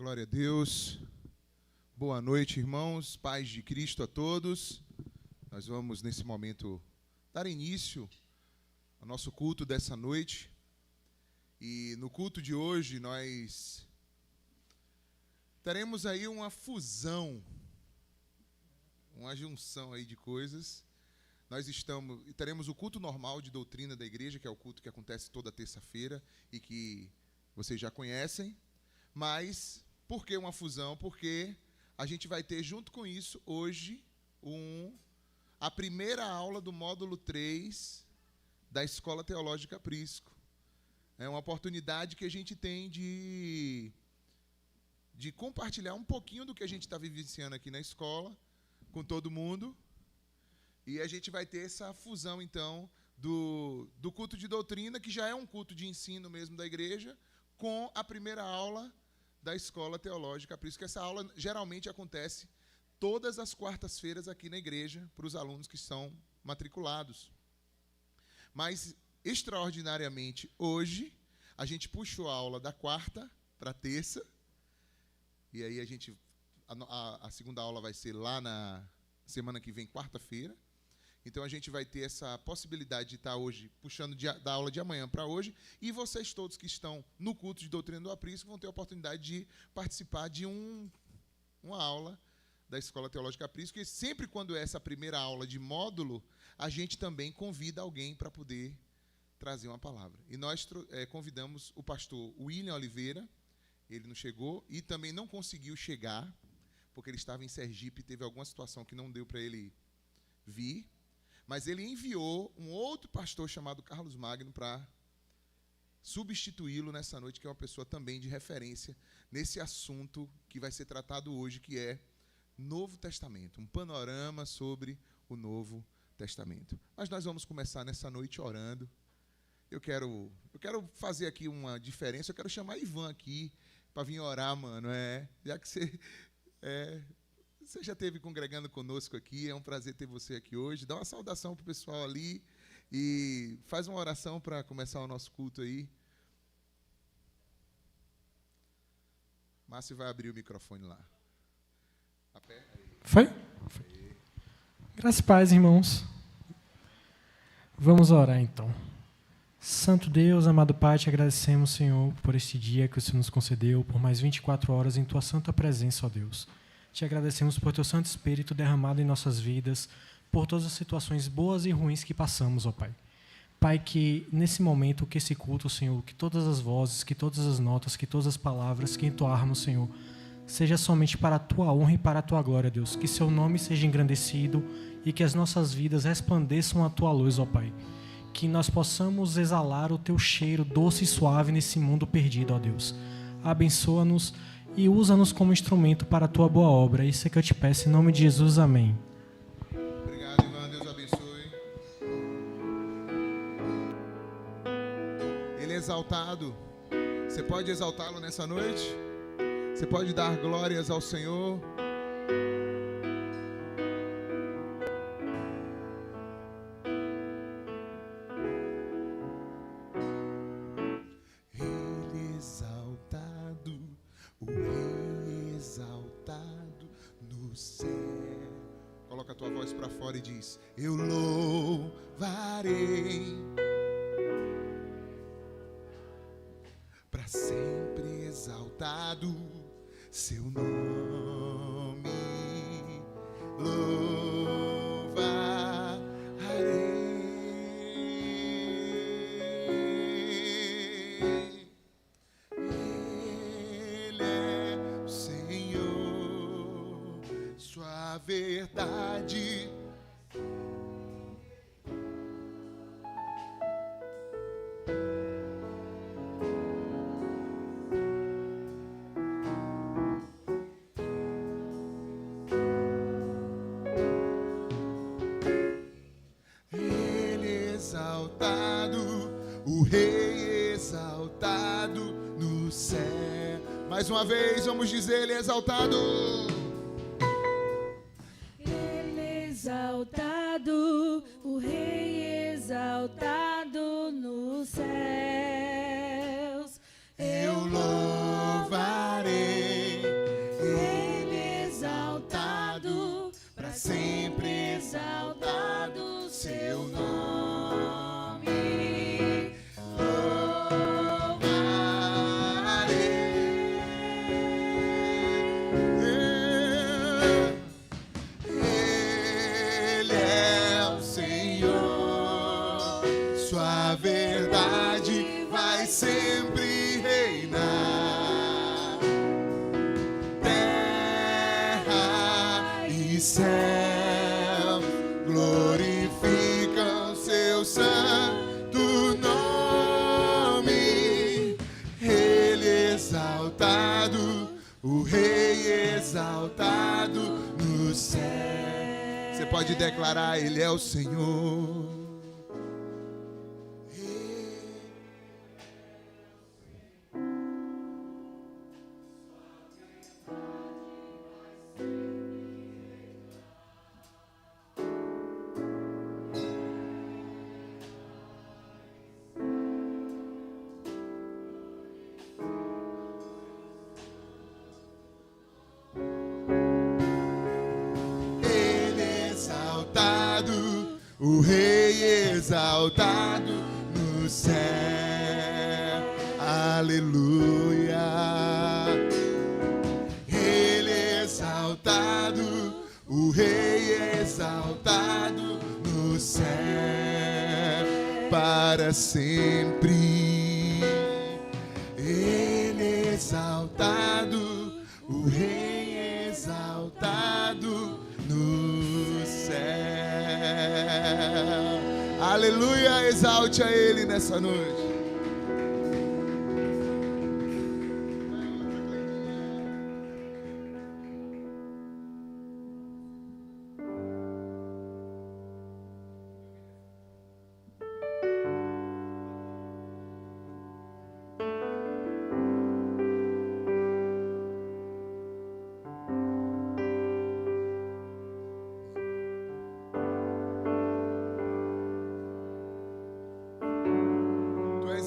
Glória a Deus. Boa noite, irmãos. Paz de Cristo a todos. Nós vamos, nesse momento, dar início ao nosso culto dessa noite. E no culto de hoje, nós teremos aí uma fusão, uma junção aí de coisas. Teremos o culto normal de doutrina da igreja, que é o culto que acontece toda terça-feira e que vocês já conhecem. Mas, por que uma fusão? Porque a gente vai ter, junto com isso, hoje, a primeira aula do módulo 3 da Escola Teológica Prisco. É uma oportunidade que a gente tem de compartilhar um pouquinho do que a gente está vivenciando aqui na escola, com todo mundo. E a gente vai ter essa fusão, então, do culto de doutrina, que já é um culto de ensino mesmo da igreja, com a primeira aula da Escola Teológica. Por isso que essa aula geralmente acontece todas as quartas-feiras aqui na igreja, para os alunos que estão matriculados. Mas, extraordinariamente, hoje, a gente puxou a aula da quarta para a terça, e aí a segunda aula vai ser lá na semana que vem, quarta-feira. Então, a gente vai ter essa possibilidade de estar hoje puxando da aula de amanhã para hoje, e vocês todos que estão no culto de doutrina do aprisco vão ter a oportunidade de participar de uma aula da Escola Teológica Aprisco, e sempre quando é essa primeira aula de módulo, a gente também convida alguém para poder trazer uma palavra. E nós convidamos o pastor William Oliveira, ele não chegou e também não conseguiu chegar, porque ele estava em Sergipe, teve alguma situação que não deu para ele vir. Mas ele enviou um outro pastor chamado Carlos Magno para substituí-lo nessa noite, que é uma pessoa também de referência nesse assunto que vai ser tratado hoje, que é Novo Testamento, um panorama sobre o Novo Testamento. Mas nós vamos começar nessa noite orando. Eu quero fazer aqui uma diferença, eu quero chamar Ivan aqui para vir orar, mano. Já que você já esteve congregando conosco aqui, é um prazer ter você aqui hoje. Dá uma saudação para o pessoal ali e faz uma oração para começar o nosso culto aí. Márcio vai abrir o microfone lá. Foi? Graças e paz, irmãos. Vamos orar, então. Santo Deus, amado Pai, te agradecemos, Senhor, por este dia que o Senhor nos concedeu, por mais 24 horas em Tua santa presença, ó Deus. Te agradecemos por Teu Santo Espírito derramado em nossas vidas, por todas as situações boas e ruins que passamos, ó Pai. Pai, que nesse momento, que esse culto, Senhor, que todas as vozes, que todas as notas, que todas as palavras que entoarmos, Senhor, seja somente para a Tua honra e para a Tua glória, Deus. Que Seu nome seja engrandecido e que as nossas vidas resplandeçam a Tua luz, ó Pai. Que nós possamos exalar o Teu cheiro doce e suave nesse mundo perdido, ó Deus. Abençoa-nos e usa-nos como instrumento para a Tua boa obra. Isso é que eu te peço, em nome de Jesus. Amém. Obrigado, Ivan. Deus abençoe. Ele é exaltado. Você pode exaltá-lo nessa noite? Você pode dar glórias ao Senhor? Coloca a tua voz para fora e diz: eu louvarei para sempre exaltado seu nome. Louvarei. Ele é o Senhor, sua verdade. Ele exaltado, o Rei exaltado no céu. Mais uma vez, vamos dizer: Ele é exaltado. Ele exaltado, o Rei exaltado nos céus. Eu louvarei Sua verdade vai sempre reinar. Terra e céu glorificam seu santo nome. Ele exaltado, o Rei exaltado no céu. Você pode declarar: Ele é o Senhor. O Rei exaltado no céu, aleluia. Ele exaltado, o Rei exaltado no céu, para sempre. Ele exaltado, o Rei exaltado no céu. Aleluia, exalte a Ele nessa noite.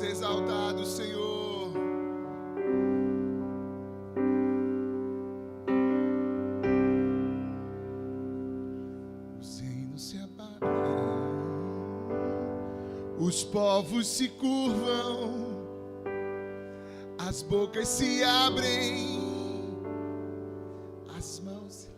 Exaltado, Senhor. Os reinos se abalam, os povos se curvam, as bocas se abrem, as mãos se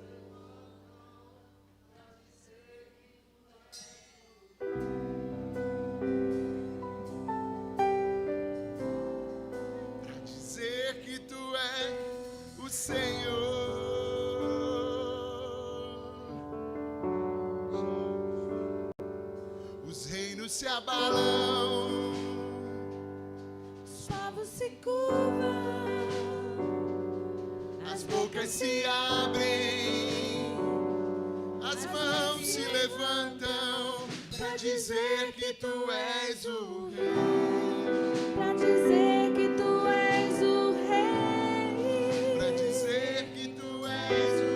se abalam, os povos se curvam, as bocas se abrem, as mãos se levantam para dizer que tu és o Rei, para dizer que tu és o Rei, para dizer que tu és o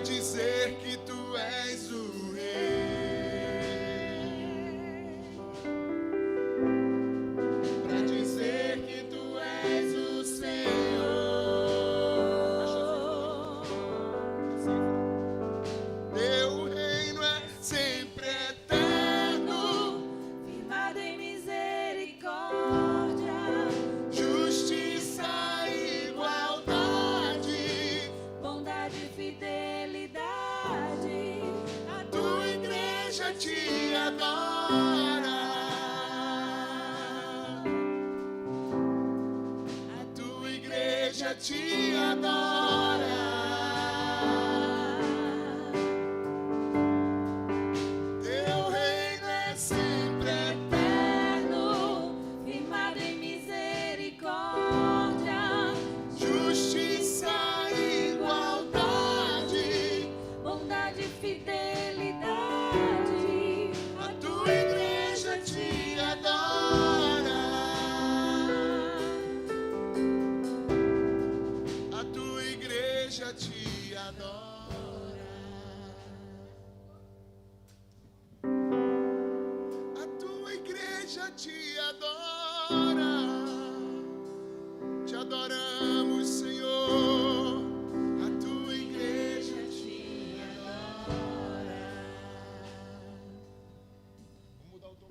dizer que tu és o Rei, para dizer que tu és o Senhor. Teu reino é sempre eterno, firmado em misericórdia, justiça e igualdade, bondade e fidelidade. A tua igreja te adora, a tua igreja te adora. Teu reino é sempre Eterno, firmado em misericórdia, justiça e igualdade, bondade e fidelidade. a tua igreja te adora, a tua igreja te adora, a tua igreja te adora. Te adoramos, Senhor, a tua igreja te adora. Vamos mudar o tom.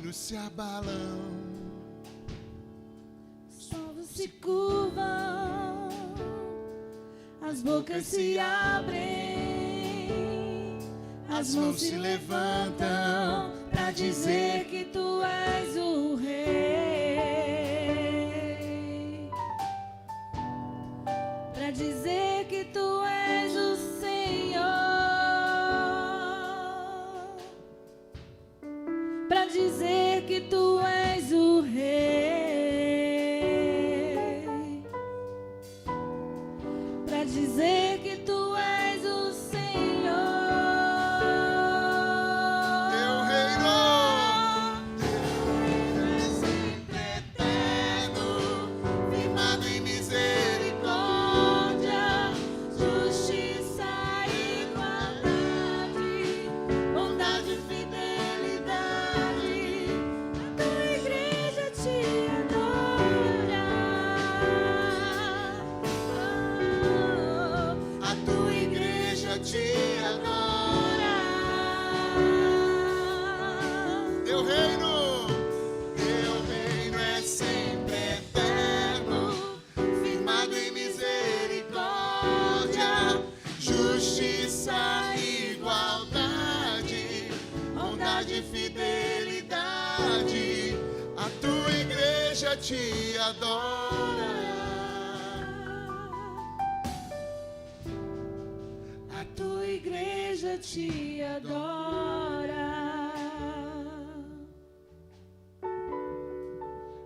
reinos se abalam, Os povos se curvam, as bocas se abrem, as mãos se levantam pra dizer que tu és o rei, pra dizer que tu és o Senhor, pra dizer que tu és o rei, pra dizer que tu és o Senhor. Teu reino é sempre eterno, firmado em misericórdia, Justiça, igualdade, bondade e fidelidade. A tua igreja te adora. a tua igreja te adora. Teu reino é sempre eterno, firmado em misericórdia, justiça, igualdade, bondade e fidelidade. A tua igreja te adora. A tua igreja te adora.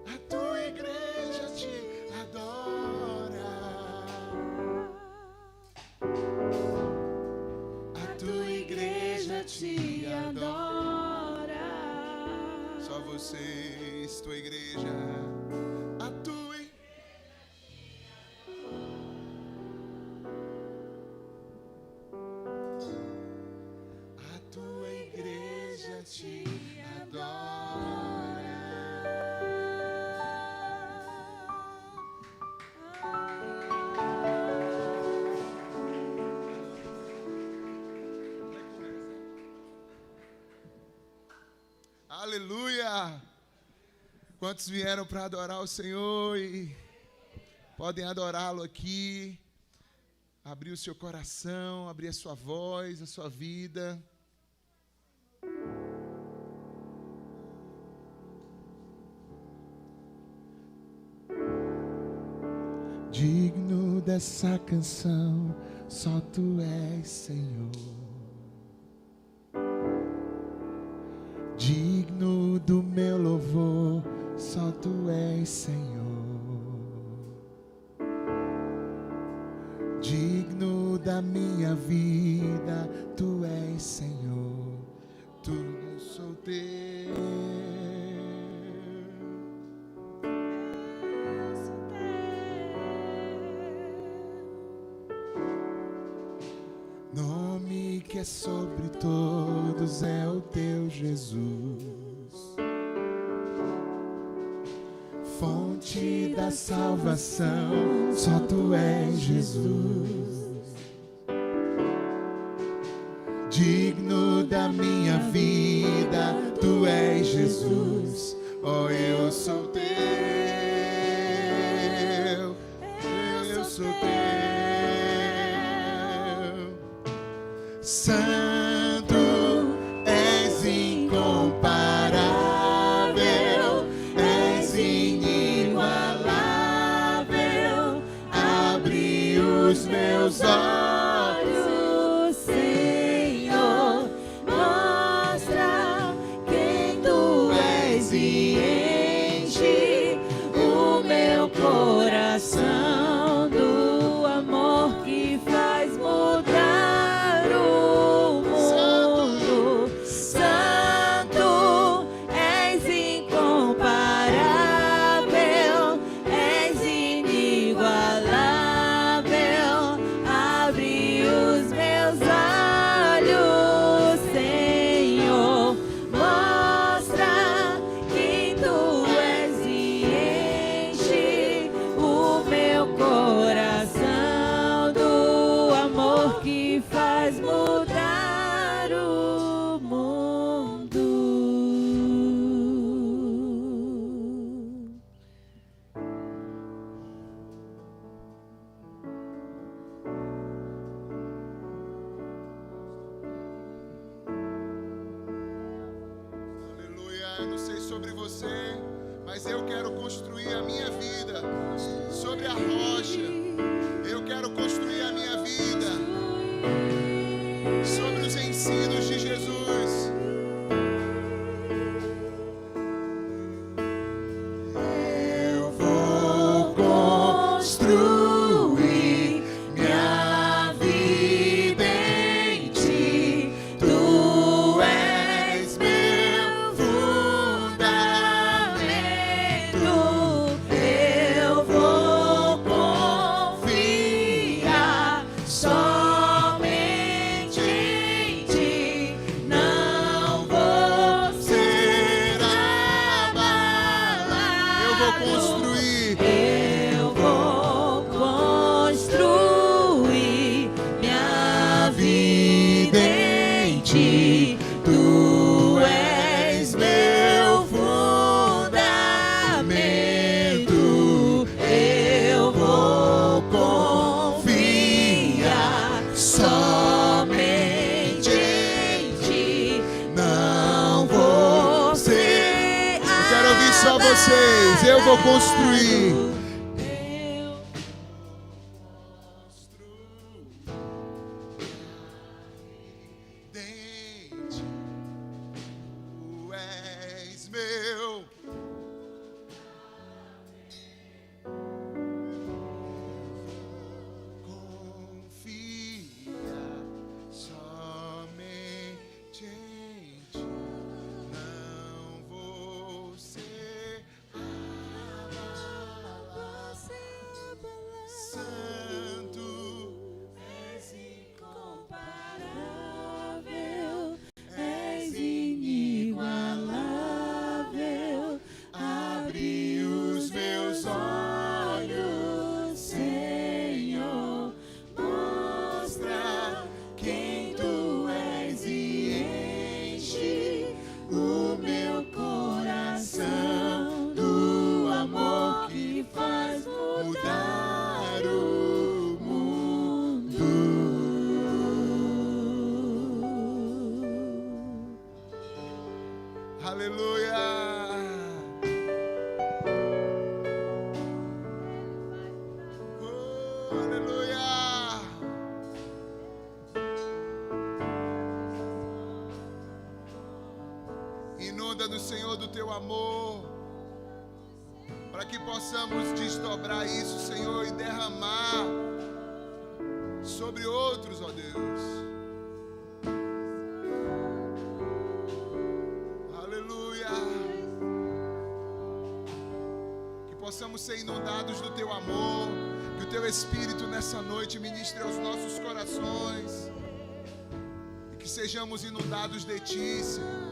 A tua igreja te adora. A tua igreja te adora. Só vocês, tua igreja. A tua igreja te adora. Aleluia! Quantos vieram para adorar o Senhor e podem adorá-lo aqui, abrir o seu coração, abrir a sua voz, a sua vida. Digno dessa canção, só tu és, Senhor. Digno do meu louvor, só tu és, Senhor. Digno da minha vida, tu és, Senhor. Tudo sou teu. Nome que é sobre todos é o teu Jesus. Fonte da salvação, só tu és Jesus. Digno da minha vida, tu és Jesus. Oh, eu sou teu, eu sou teu. Santo, és incomparável, és inigualável. Abre os meus olhos, Senhor, mostra quem tu és e enche o meu coração do amor que faz mudar o mundo. Santo, és incomparável, és inigualável. Abre os meus olhos, Senhor, mostra quem tu não sei sobre você, mas eu quero construir a minha vida sobre a rocha. Eu quero construir a minha vida sobre os ensinos de Jesus. Eu vou construir minha vida em ti. Tu és meu fundamento. Eu vou confiar somente em ti. Não vou ser abalado. Eu vou construir. Eu vou construir minha vida em ti. Tu és meu fundamento. Eu vou confiar somente em ti. Não vou ser. Eu quero ouvir só vocês. Eu vou construir. Dente, tu és meu. Confia somente em ti. Não vou ser abalado. Santo. És incomparável, és inigualável. Abre os meus olhos, Senhor, mostra quem tu és e enche o meu coração do amor que faz mudar o mundo. aleluia. Oh, aleluia. Inunda-nos, Senhor, do teu amor, para que possamos desdobrar isso, Senhor, e derramar sobre outros, ó Deus. Aleluia. Que possamos ser inundados do teu amor, que o teu Espírito nessa noite ministre aos nossos corações, e que sejamos inundados de ti, Senhor.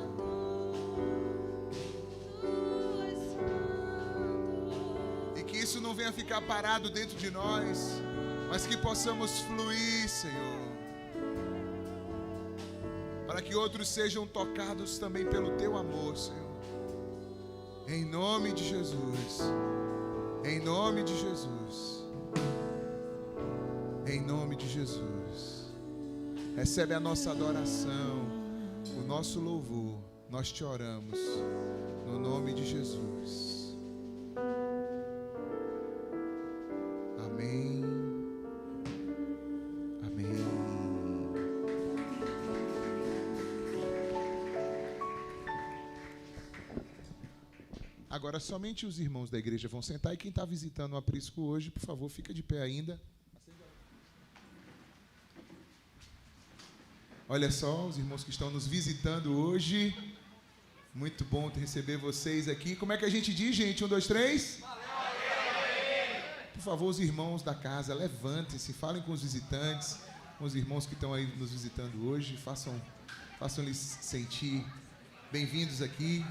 E que isso não venha ficar parado dentro de nós, mas que possamos fluir, Senhor, para que outros sejam tocados também pelo teu amor, Senhor. Em nome de Jesus. Em nome de Jesus. Em nome de Jesus. Recebe a nossa adoração, o nosso louvor. Nós te oramos no nome de Jesus. Amém. Amém. Agora somente os irmãos da igreja vão sentar, e quem está visitando o aprisco hoje, por favor, fica de pé ainda. Olha só, os irmãos que estão nos visitando hoje. Muito bom receber vocês aqui. Como é que a gente diz, gente? 1, 2, 3. Por favor, os irmãos da casa, levantem-se, falem com os visitantes, com os irmãos que estão aí nos visitando hoje. Façam-lhes sentir bem-vindos aqui.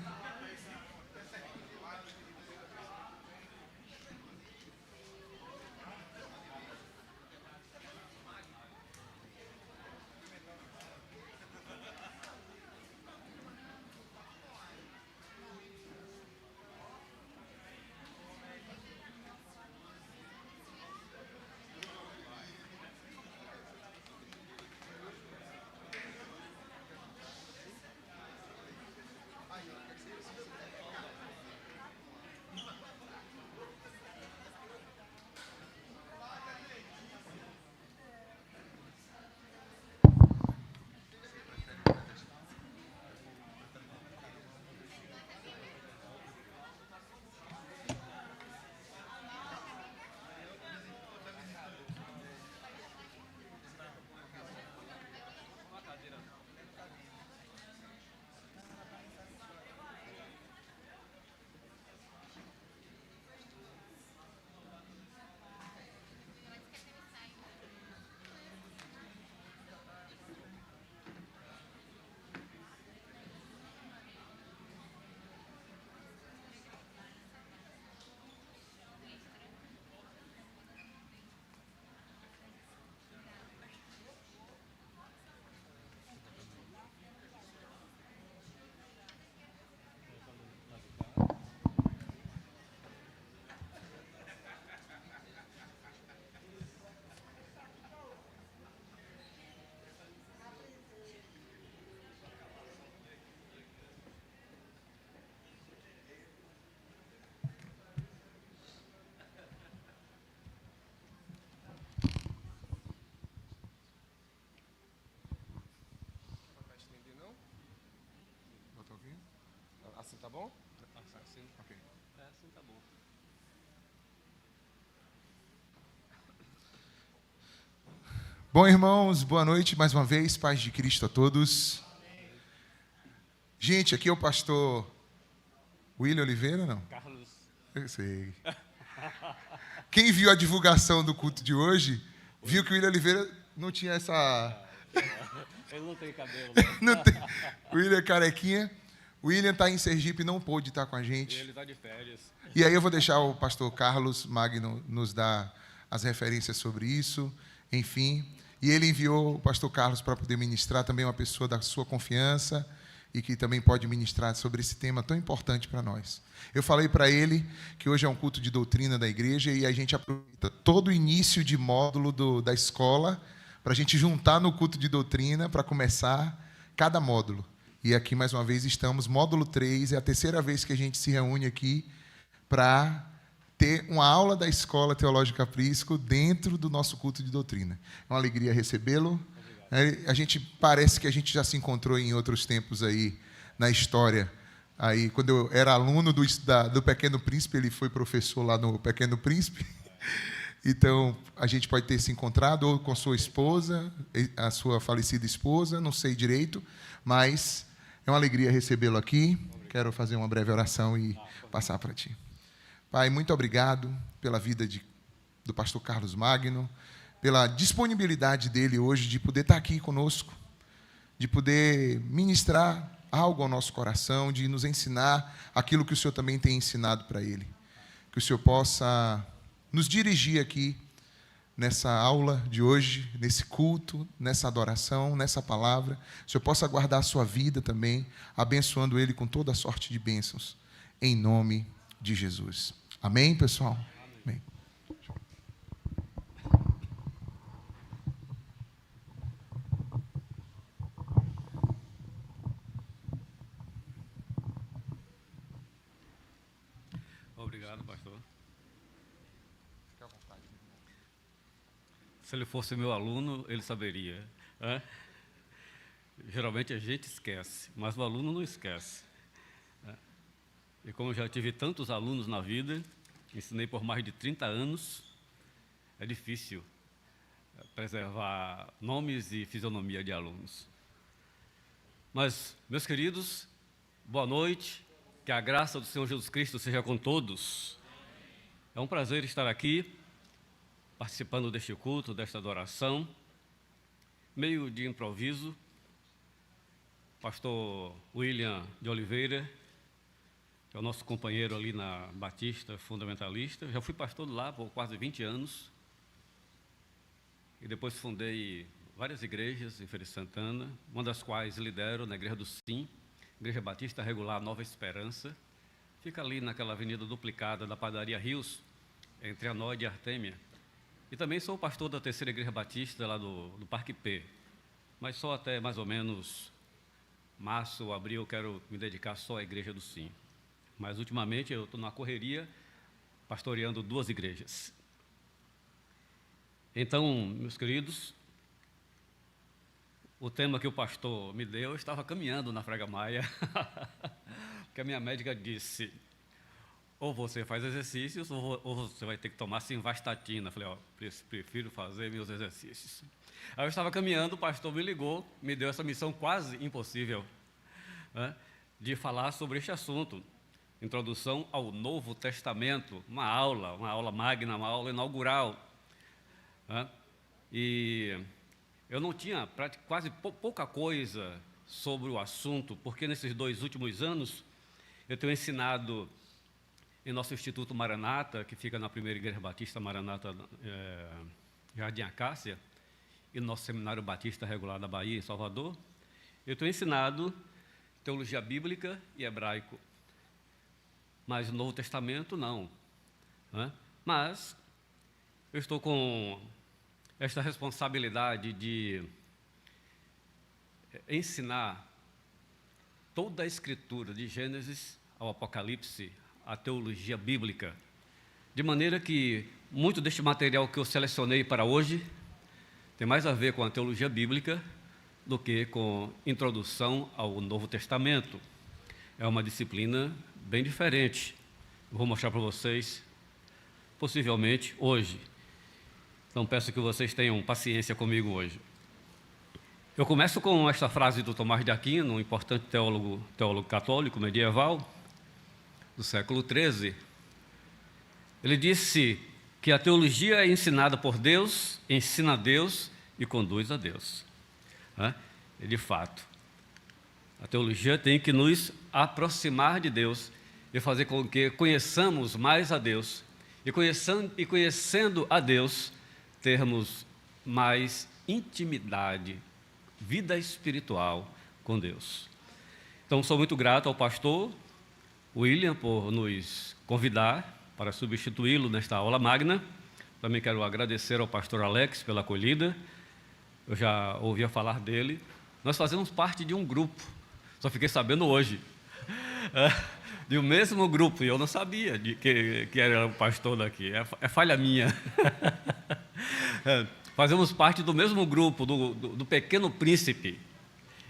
Tá bom? Assim, Ok. assim tá bom. Bom, irmãos, boa noite mais uma vez, paz de Cristo a todos. Gente, aqui é o pastor William Oliveira, não? Carlos. Eu sei. Quem viu a divulgação do culto de hoje, viu que o William Oliveira não tinha essa... Ele não tem cabelo. Não tem... O William é carequinha. O William está em Sergipe e não pôde estar com a gente. Ele está de férias. E aí eu vou deixar o pastor Carlos Magno nos dar as referências sobre isso, enfim. E ele enviou o pastor Carlos para poder ministrar, também uma pessoa da sua confiança e que também pode ministrar sobre esse tema tão importante para nós. Eu falei para ele que hoje é um culto de doutrina da igreja e a gente aproveita todo o início de módulo da escola para a gente juntar no culto de doutrina para começar cada módulo. E aqui, mais uma vez, estamos, módulo 3, é a terceira vez que a gente se reúne aqui para ter uma aula da Escola Teológica Prisco dentro do nosso culto de doutrina. É uma alegria recebê-lo. A gente parece que a gente já se encontrou em outros tempos aí na história. Aí, quando eu era aluno do Pequeno Príncipe, ele foi professor lá no Pequeno Príncipe. Então, a gente pode ter se encontrado ou com sua esposa, a sua falecida esposa, não sei direito, mas é uma alegria recebê-lo aqui. Quero fazer uma breve oração e passar para ti. Pai, muito obrigado pela vida do pastor Carlos Magno, pela disponibilidade dele hoje de poder estar aqui conosco, de poder ministrar algo ao nosso coração, de nos ensinar aquilo que o Senhor também tem ensinado para ele. Que o Senhor possa nos dirigir aqui nessa aula de hoje, nesse culto, nessa adoração, nessa palavra. O Senhor possa guardar a sua vida também, abençoando ele com toda a sorte de bênçãos, em nome de Jesus. Amém, pessoal? Amém. Obrigado, pastor. Se ele fosse meu aluno, ele saberia. Né? Geralmente a gente esquece, mas o aluno não esquece. E como eu já tive tantos alunos na vida, ensinei por mais de 30 anos, é difícil preservar nomes e fisionomia de alunos. Mas, meus queridos, boa noite, que a graça do Senhor Jesus Cristo seja com todos. É um prazer estar aqui, participando deste culto, desta adoração, meio de improviso. Pastor William de Oliveira, que é o nosso companheiro ali na Batista Fundamentalista. Já fui pastor lá por quase 20 anos. E depois fundei várias igrejas em Feira de Santana, uma das quais lidero na Igreja do Sim, Igreja Batista Regular Nova Esperança. Fica ali naquela avenida duplicada da Padaria Rios, entre Anóide e Artêmia. E também sou pastor da terceira Igreja Batista lá do Parque P. Mas só até mais ou menos março ou abril eu quero me dedicar só à Igreja do Sim. Mas ultimamente eu estou na correria, pastoreando 2 igrejas. Então, meus queridos, o tema que o pastor me deu, eu estava caminhando na Fraga Maia, porque a minha médica disse, ou você faz exercícios, ou você vai ter que tomar simvastatina. Eu falei, prefiro fazer meus exercícios. Aí eu estava caminhando, o pastor me ligou, me deu essa missão quase impossível, né, de falar sobre este assunto. Introdução ao Novo Testamento, uma aula magna, uma aula inaugural. Né? E eu não tinha quase pouca coisa sobre o assunto, porque nesses 2 últimos anos eu tenho ensinado em nosso Instituto Maranata, que fica na primeira Igreja Batista Maranata, Jardim Acácia, e no nosso Seminário Batista Regular da Bahia, em Salvador. Eu tenho ensinado teologia bíblica e hebraico. Mas o Novo Testamento, não. Né? Mas eu estou com esta responsabilidade de ensinar toda a Escritura, de Gênesis ao Apocalipse, a teologia bíblica, de maneira que muito deste material que eu selecionei para hoje tem mais a ver com a teologia bíblica do que com introdução ao Novo Testamento. é uma disciplina bem diferente. Eu vou mostrar para vocês, possivelmente, hoje. Então, peço que vocês tenham paciência comigo hoje. Eu começo com esta frase do Tomás de Aquino, um importante teólogo católico medieval do século XIII. Ele disse que a teologia é ensinada por Deus, ensina a Deus e conduz a Deus. E, de fato, a teologia tem que nos aproximar de Deus e fazer com que conheçamos mais a Deus. E conhecendo a Deus, termos mais intimidade, vida espiritual com Deus. Então, sou muito grato ao pastor William por nos convidar para substituí-lo nesta aula magna. Também quero agradecer ao pastor Alex pela acolhida. Eu já ouvia falar dele. Nós fazemos parte de um grupo, só fiquei sabendo hoje, de um mesmo grupo, e eu não sabia que era o pastor daqui, é falha minha. Fazemos parte do mesmo grupo, do Pequeno Príncipe.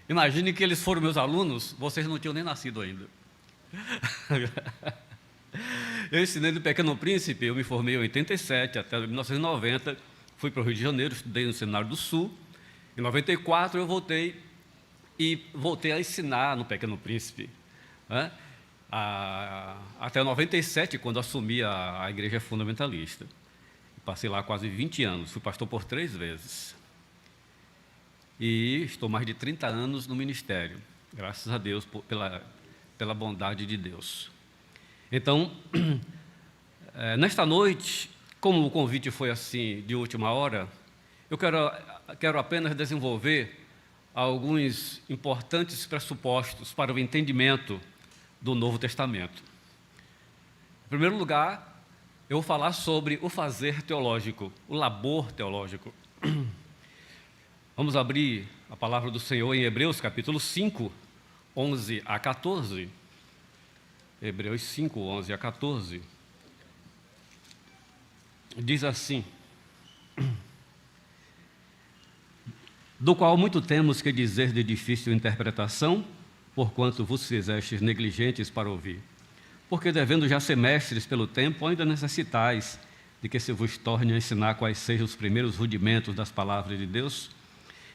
Imagine que eles foram meus alunos, vocês não tinham nem nascido ainda. Eu ensinei no Pequeno Príncipe, eu me formei em 87, até 1990, fui para o Rio de Janeiro, estudei no Seminário do Sul. Em 94 eu voltei a ensinar no Pequeno Príncipe, até 97, quando assumi a Igreja Fundamentalista. Passei lá quase 20 anos, fui pastor por 3 vezes. E estou mais de 30 anos no ministério, graças a Deus, pela bondade de Deus. Então, nesta noite, como o convite foi assim de última hora, eu quero apenas desenvolver alguns importantes pressupostos para o entendimento do Novo Testamento. Em primeiro lugar, eu vou falar sobre o fazer teológico, o labor teológico. Vamos abrir a palavra do Senhor em Hebreus, capítulo 5, 11 a 14. Hebreus 5, 11 a 14. Diz assim: do qual muito temos que dizer de difícil interpretação, porquanto vos fizestes negligentes para ouvir. Porque, devendo já ser mestres pelo tempo, ainda necessitais de que se vos torne a ensinar quais sejam os primeiros rudimentos das palavras de Deus,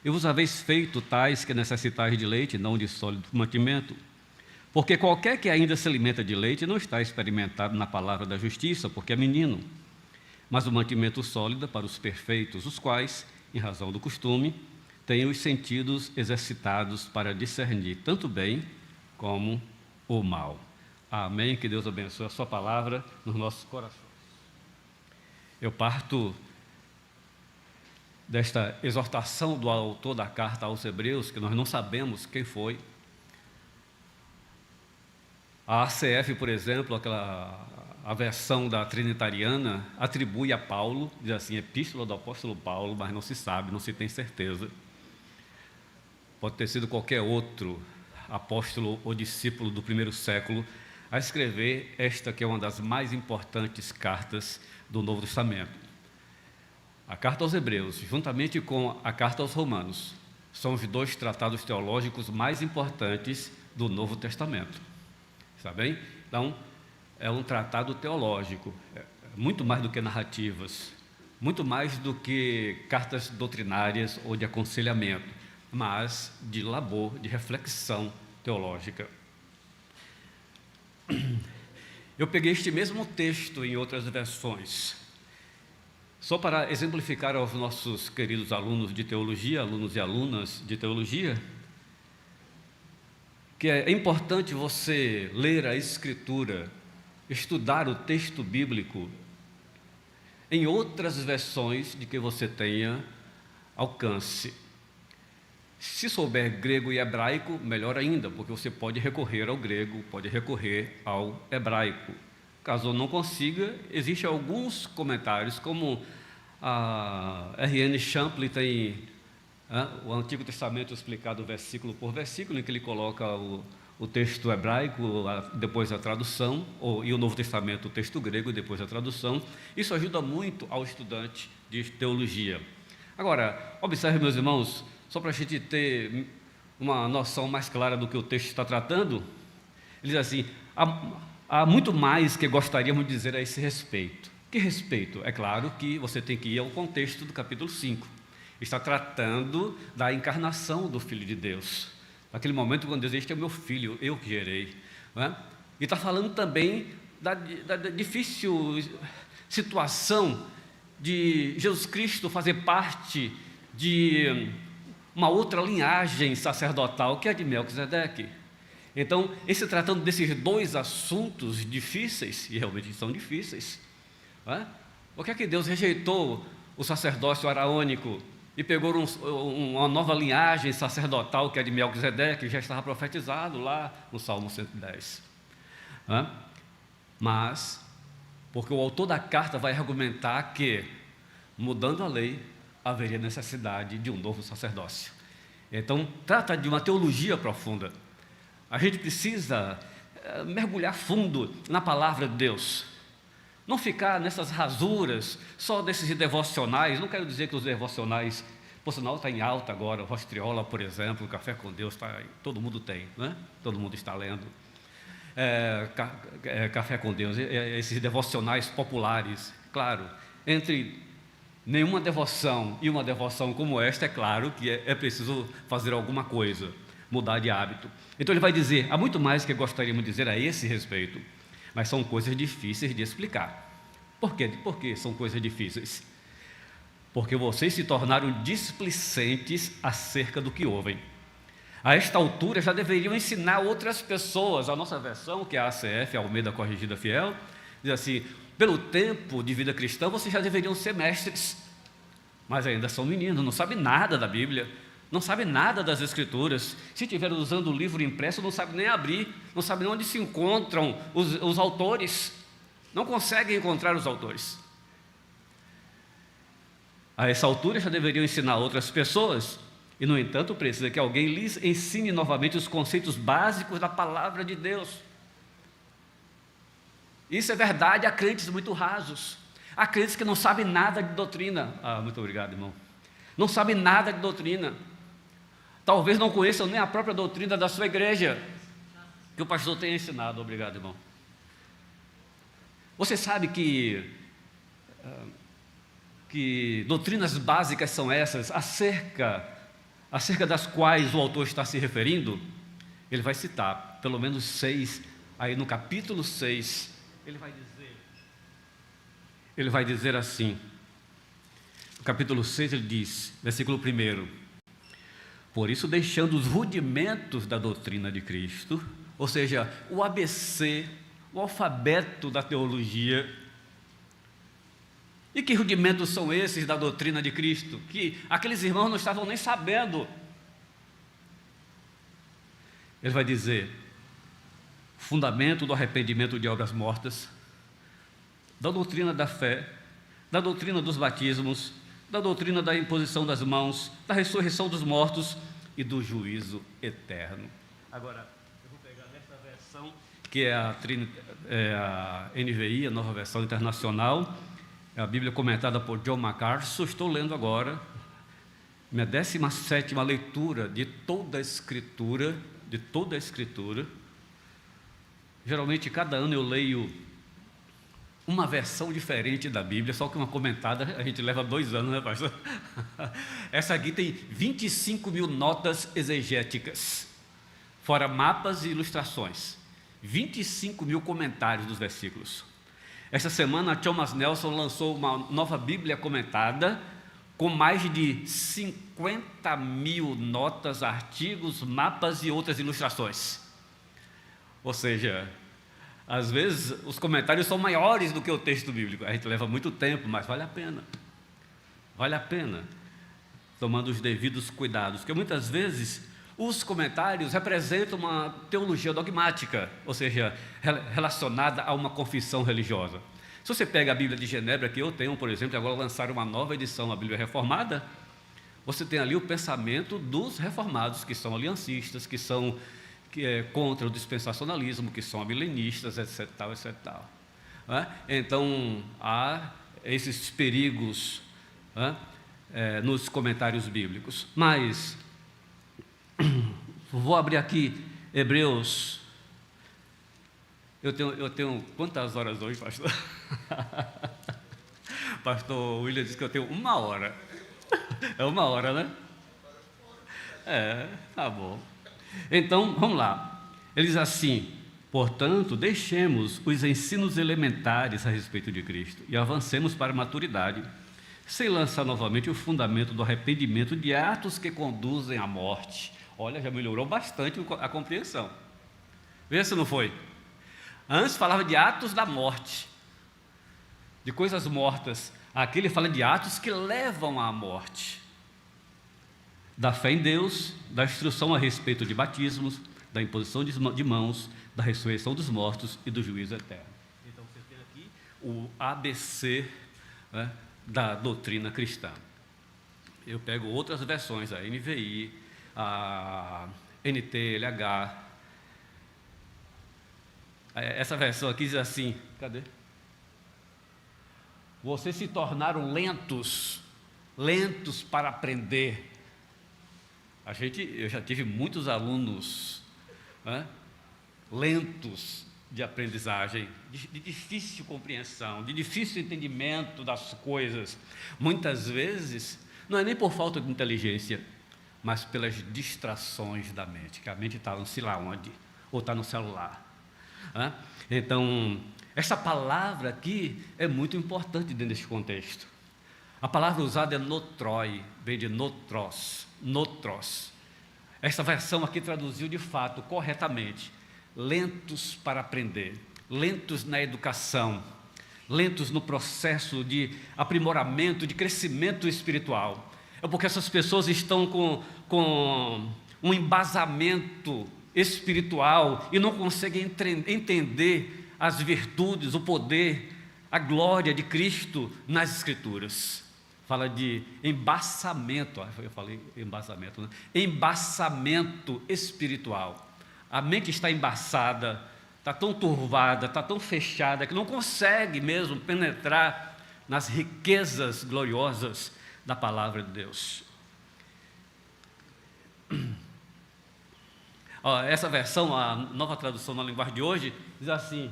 e vos haveis feito tais que necessitais de leite, não de sólido mantimento. Porque qualquer que ainda se alimenta de leite não está experimentado na palavra da justiça, porque é menino. Mas o mantimento sólido para os perfeitos, os quais, em razão do costume, têm os sentidos exercitados para discernir tanto o bem como o mal. Amém. Que Deus abençoe a sua palavra nos nossos corações. Eu parto desta exortação do autor da carta aos Hebreus, que nós não sabemos quem foi. A ACF, por exemplo, a versão da trinitariana, atribui a Paulo, diz assim, epístola do apóstolo Paulo, mas não se sabe, não se tem certeza. Pode ter sido qualquer outro apóstolo ou discípulo do primeiro século a escrever esta que é uma das mais importantes cartas do Novo Testamento. A carta aos Hebreus, juntamente com a carta aos Romanos, são os 2 tratados teológicos mais importantes do Novo Testamento. Está bem? Então, é um tratado teológico, muito mais do que narrativas, muito mais do que cartas doutrinárias ou de aconselhamento, mas de labor, de reflexão teológica. Eu peguei este mesmo texto em outras versões, só para exemplificar aos nossos queridos alunos de teologia, alunos e alunas de teologia, que é importante você ler a Escritura, estudar o texto bíblico em outras versões de que você tenha alcance. Se souber grego e hebraico, melhor ainda, porque você pode recorrer ao grego, pode recorrer ao hebraico. Caso não consiga, existem alguns comentários, como a R.N. Champlin tem o Antigo Testamento explicado versículo por versículo, em que ele coloca o texto hebraico, depois a tradução, e o Novo Testamento, o texto grego, e depois a tradução. Isso ajuda muito ao estudante de teologia. Agora, observe, meus irmãos, só para a gente ter uma noção mais clara do que o texto está tratando, Ele diz assim: há muito mais que gostaríamos de dizer a esse respeito. Que respeito? É claro que você tem que ir ao contexto do capítulo 5. Está tratando da encarnação do Filho de Deus. Naquele momento, quando Deus diz: este é o meu filho, eu que gerei. Não é? E está falando também da difícil situação de Jesus Cristo fazer parte de uma outra linhagem sacerdotal, que é a de Melquisedeque. Então, esse tratando desses dois assuntos difíceis, e realmente são difíceis, não é? Por que é que Deus rejeitou o sacerdócio araônico e pegou uma nova linhagem sacerdotal, que é a de Melquisedeque, que já estava profetizado lá no Salmo 110? Não é? Mas, porque o autor da carta vai argumentar que, mudando a lei, haveria necessidade de um novo sacerdócio. Então, trata de uma teologia profunda. A gente precisa mergulhar fundo na palavra de Deus. Não ficar nessas rasuras, só desses devocionais. Não quero dizer que os devocionais, por sinal, está em alta agora. O Rostriola, por exemplo, o Café com Deus, todo mundo tem, né? Todo mundo está lendo. Café com Deus, esses devocionais populares. Claro, entre nenhuma devoção e uma devoção como esta, é claro que é preciso fazer alguma coisa, mudar de hábito. Então ele vai dizer: há muito mais que gostaríamos de dizer a esse respeito, mas são coisas difíceis de explicar. Por quê? Por que são coisas difíceis? Porque vocês se tornaram displicentes acerca do que ouvem. A esta altura já deveriam ensinar outras pessoas. A nossa versão, que é a ACF, a Almeida Corrigida Fiel, diz assim: pelo tempo de vida cristã, vocês já deveriam ser mestres, mas ainda são meninos, não sabem nada da Bíblia, não sabem nada das Escrituras. Se estiverem usando o livro impresso, não sabem nem abrir, não sabem onde se encontram os autores, não conseguem encontrar os autores. A essa altura já deveriam ensinar outras pessoas, e no entanto precisa que alguém lhes ensine novamente os conceitos básicos da palavra de Deus. Isso é verdade, há crentes muito rasos, há crentes que não sabem nada de doutrina. Muito obrigado, irmão. Não sabem nada de doutrina, talvez não conheçam nem a própria doutrina da sua igreja, que o pastor tem ensinado. Obrigado, irmão. Você sabe que doutrinas básicas são essas, acerca das quais o autor está se referindo? Ele vai citar pelo menos 6, aí no capítulo 6, ele vai dizer assim, no capítulo 6 ele diz, versículo 1: por isso, deixando os rudimentos da doutrina de Cristo, ou seja, o ABC, o alfabeto da teologia. E que rudimentos são esses da doutrina de Cristo, que aqueles irmãos não estavam nem sabendo? Ele vai dizer: fundamento do arrependimento de obras mortas, da doutrina da fé, da doutrina dos batismos, da doutrina da imposição das mãos, da ressurreição dos mortos e do juízo eterno. Agora, eu vou pegar dessa versão, que é a NVI, a Nova Versão Internacional, é a Bíblia comentada por John MacArthur. Estou lendo agora minha 17ª leitura de toda a Escritura, Geralmente, cada ano eu leio uma versão diferente da Bíblia, só que uma comentada, a gente leva 2 anos, né, pastor? Essa aqui tem 25 mil notas exegéticas, fora mapas e ilustrações, 25 mil comentários dos versículos. Esta semana, Thomas Nelson lançou uma nova Bíblia comentada, com mais de 50 mil notas, artigos, mapas e outras ilustrações. Ou seja, às vezes os comentários são maiores do que o texto bíblico. A gente leva muito tempo, mas vale a pena, tomando os devidos cuidados, porque muitas vezes os comentários representam uma teologia dogmática, ou seja, relacionada a uma confissão religiosa. Se você pega a Bíblia de Genebra, que eu tenho, por exemplo, e agora lançaram uma nova edição, a Bíblia Reformada, você tem ali o pensamento dos reformados, que são aliancistas, que são contra o dispensacionalismo, que são amilenistas, etc. Então, há esses perigos nos comentários bíblicos. Mas, vou abrir aqui Hebreus Eu tenho quantas horas hoje, pastor? Pastor William disse que eu tenho 1 hora. É 1 hora, né? Tá bom. Então, vamos lá. Ele diz assim: portanto, deixemos os ensinos elementares a respeito de Cristo e avancemos para a maturidade, sem lançar novamente o fundamento do arrependimento de atos que conduzem à morte. Olha, já melhorou bastante a compreensão. Vê se não foi. Antes falava de atos da morte, de coisas mortas. Aqui ele fala de atos que levam à morte. Da fé em Deus, da instrução a respeito de batismos, da imposição de mãos, da ressurreição dos mortos e do juízo eterno. Então você tem aqui o ABC, né, da doutrina cristã. Eu pego outras versões, a NVI, a NTLH. Essa versão aqui diz assim, cadê? Vocês se tornaram lentos para aprender. Eu já tive muitos alunos, né, lentos de aprendizagem, de difícil compreensão, de difícil entendimento das coisas. Muitas vezes, não é nem por falta de inteligência, mas pelas distrações da mente, que a mente está não sei lá onde, ou está no celular. Né? Então, essa palavra aqui é muito importante dentro desse contexto. A palavra usada é notroi, vem de notros. Essa versão aqui traduziu de fato, corretamente, lentos para aprender, lentos na educação, lentos no processo de aprimoramento, de crescimento espiritual. É porque essas pessoas estão com um embasamento espiritual e não conseguem entender as virtudes, o poder, a glória de Cristo nas Escrituras. Fala de embaçamento, eu falei embasamento, né? Embaçamento espiritual. A mente está embaçada, está tão turvada, está tão fechada, que não consegue mesmo penetrar nas riquezas gloriosas da palavra de Deus. Essa versão, a nova tradução na linguagem de hoje, diz assim: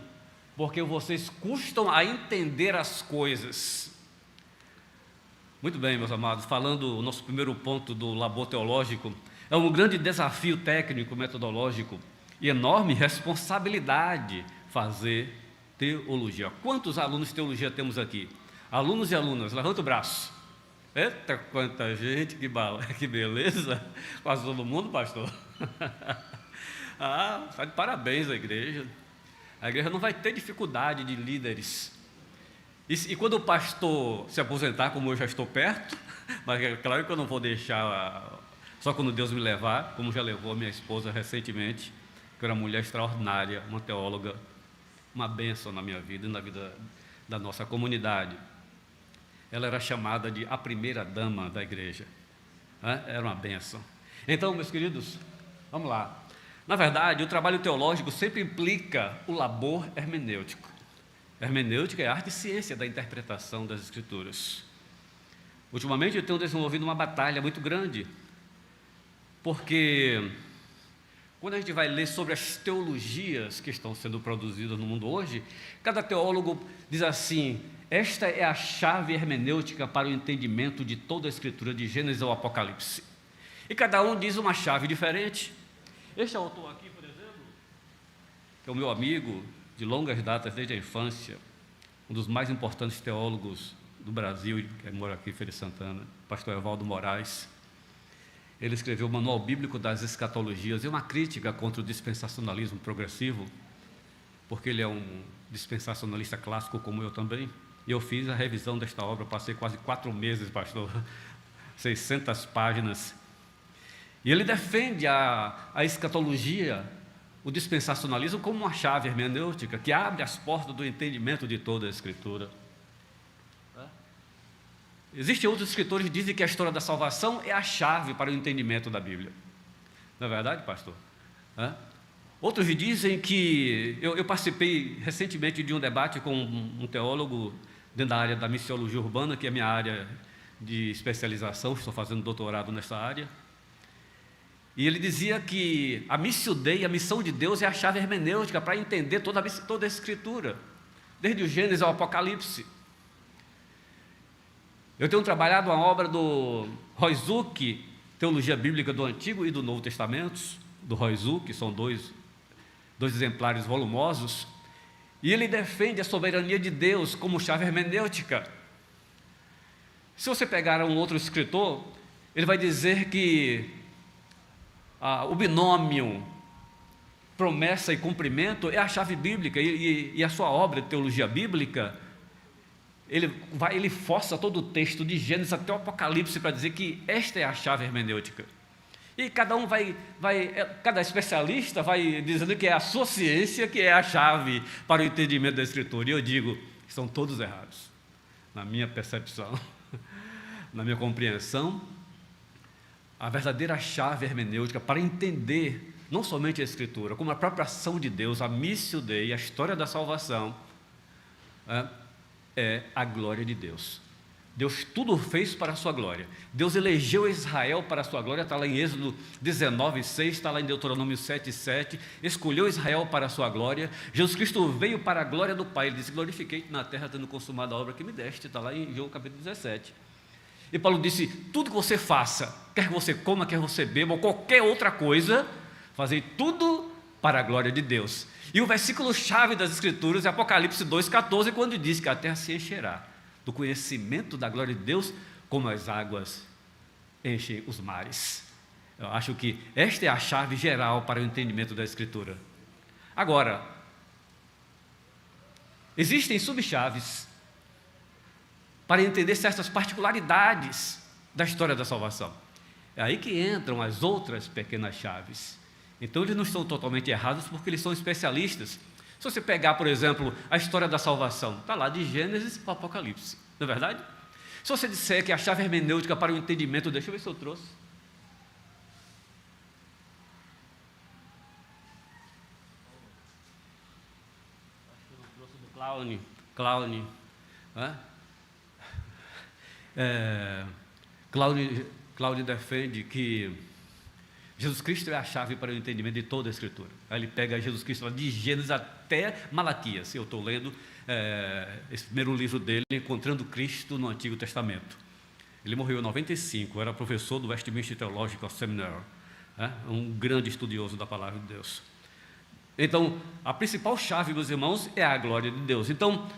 porque vocês custam a entender as coisas. Muito bem, meus amados, falando o nosso primeiro ponto do labor teológico, é um grande desafio técnico, metodológico e enorme responsabilidade fazer teologia. Quantos alunos de teologia temos aqui? Alunos e alunas, levanta o braço. Eita, quanta gente, que beleza. Quase todo mundo, pastor. Está de parabéns a igreja. A igreja não vai ter dificuldade de líderes. E quando o pastor se aposentar, como eu já estou perto, mas é claro que eu não vou deixar só quando Deus me levar, como já levou a minha esposa recentemente, que era uma mulher extraordinária, uma teóloga, uma bênção na minha vida e na vida da nossa comunidade. Ela era chamada de a primeira dama da igreja. Era uma bênção. Então, meus queridos, vamos lá. Na verdade, o trabalho teológico sempre implica o labor hermenêutico. Hermenêutica é a arte e ciência da interpretação das Escrituras. Ultimamente eu tenho desenvolvido uma batalha muito grande, porque quando a gente vai ler sobre as teologias que estão sendo produzidas no mundo hoje, cada teólogo diz assim: esta é a chave hermenêutica para o entendimento de toda a Escritura, de Gênesis ao Apocalipse. E cada um diz uma chave diferente. Este autor aqui, por exemplo, que é o meu amigo de longas datas, desde a infância, um dos mais importantes teólogos do Brasil, que mora aqui em Feira de Santana, pastor Evaldo Moraes. Ele escreveu o Manual Bíblico das Escatologias e uma crítica contra o dispensacionalismo progressivo, porque ele é um dispensacionalista clássico como eu também. E eu fiz a revisão desta obra, passei quase 4 meses, pastor, 600 páginas. E ele defende a escatologia, o dispensacionalismo, como uma chave hermenêutica que abre as portas do entendimento de toda a Escritura. Existem outros escritores que dizem que a história da salvação é a chave para o entendimento da Bíblia. Não é verdade, pastor? Outros dizem que... Eu participei recentemente de um debate com um teólogo dentro da área da missiologia urbana, que é a minha área de especialização, estou fazendo doutorado nessa área. E ele dizia que a missio Dei, a missão de Deus, é a chave hermenêutica para entender toda a Escritura, desde o Gênesis ao Apocalipse. Eu tenho trabalhado uma obra do Royzuk, Teologia Bíblica do Antigo e do Novo Testamentos, do Royzuk, são dois exemplares volumosos, e ele defende a soberania de Deus como chave hermenêutica. Se você pegar um outro escritor, ele vai dizer que o binômio promessa e cumprimento é a chave bíblica, e a sua obra de teologia bíblica, ele força todo o texto de Gênesis até o Apocalipse para dizer que esta é a chave hermenêutica. E cada especialista vai dizendo que é a sua ciência que é a chave para o entendimento da Escritura. E eu digo, estão todos errados, na minha percepção, na minha compreensão. A verdadeira chave hermenêutica para entender não somente a Escritura, como a própria ação de Deus, a missio Dei, a história da salvação, é a glória de Deus. Deus tudo fez para a sua glória. Deus elegeu Israel para a sua glória, está lá em Êxodo 19:6, está lá em Deuteronômio 7:7, escolheu Israel para a sua glória. Jesus Cristo veio para a glória do Pai, ele disse: glorifiquei-te na terra, tendo consumado a obra que me deste, está lá em João capítulo 17. E Paulo disse: tudo que você faça, quer que você coma, quer que você beba, ou qualquer outra coisa, fazei tudo para a glória de Deus. E o versículo-chave das Escrituras é Apocalipse 2,14, quando diz que a terra se encherá do conhecimento da glória de Deus, como as águas enchem os mares. Eu acho que esta é a chave geral para o entendimento da Escritura. Agora, existem subchaves para entender certas particularidades da história da salvação. É aí que entram as outras pequenas chaves. Então, eles não estão totalmente errados, porque eles são especialistas. Se você pegar, por exemplo, a história da salvação, está lá de Gênesis para o Apocalipse, não é verdade? Se você disser que a chave hermenêutica para o entendimento, deixa eu ver se eu trouxe. Acho que eu trouxe do Clown. Cláudio defende que Jesus Cristo é a chave para o entendimento de toda a Escritura. Aí ele pega Jesus Cristo de Gênesis até Malaquias. Eu estou lendo esse primeiro livro dele, Encontrando Cristo no Antigo Testamento. Ele morreu em 95, era professor do Westminster Theological Seminary, um grande estudioso da Palavra de Deus. Então, a principal chave, meus irmãos, é a glória de Deus. Então,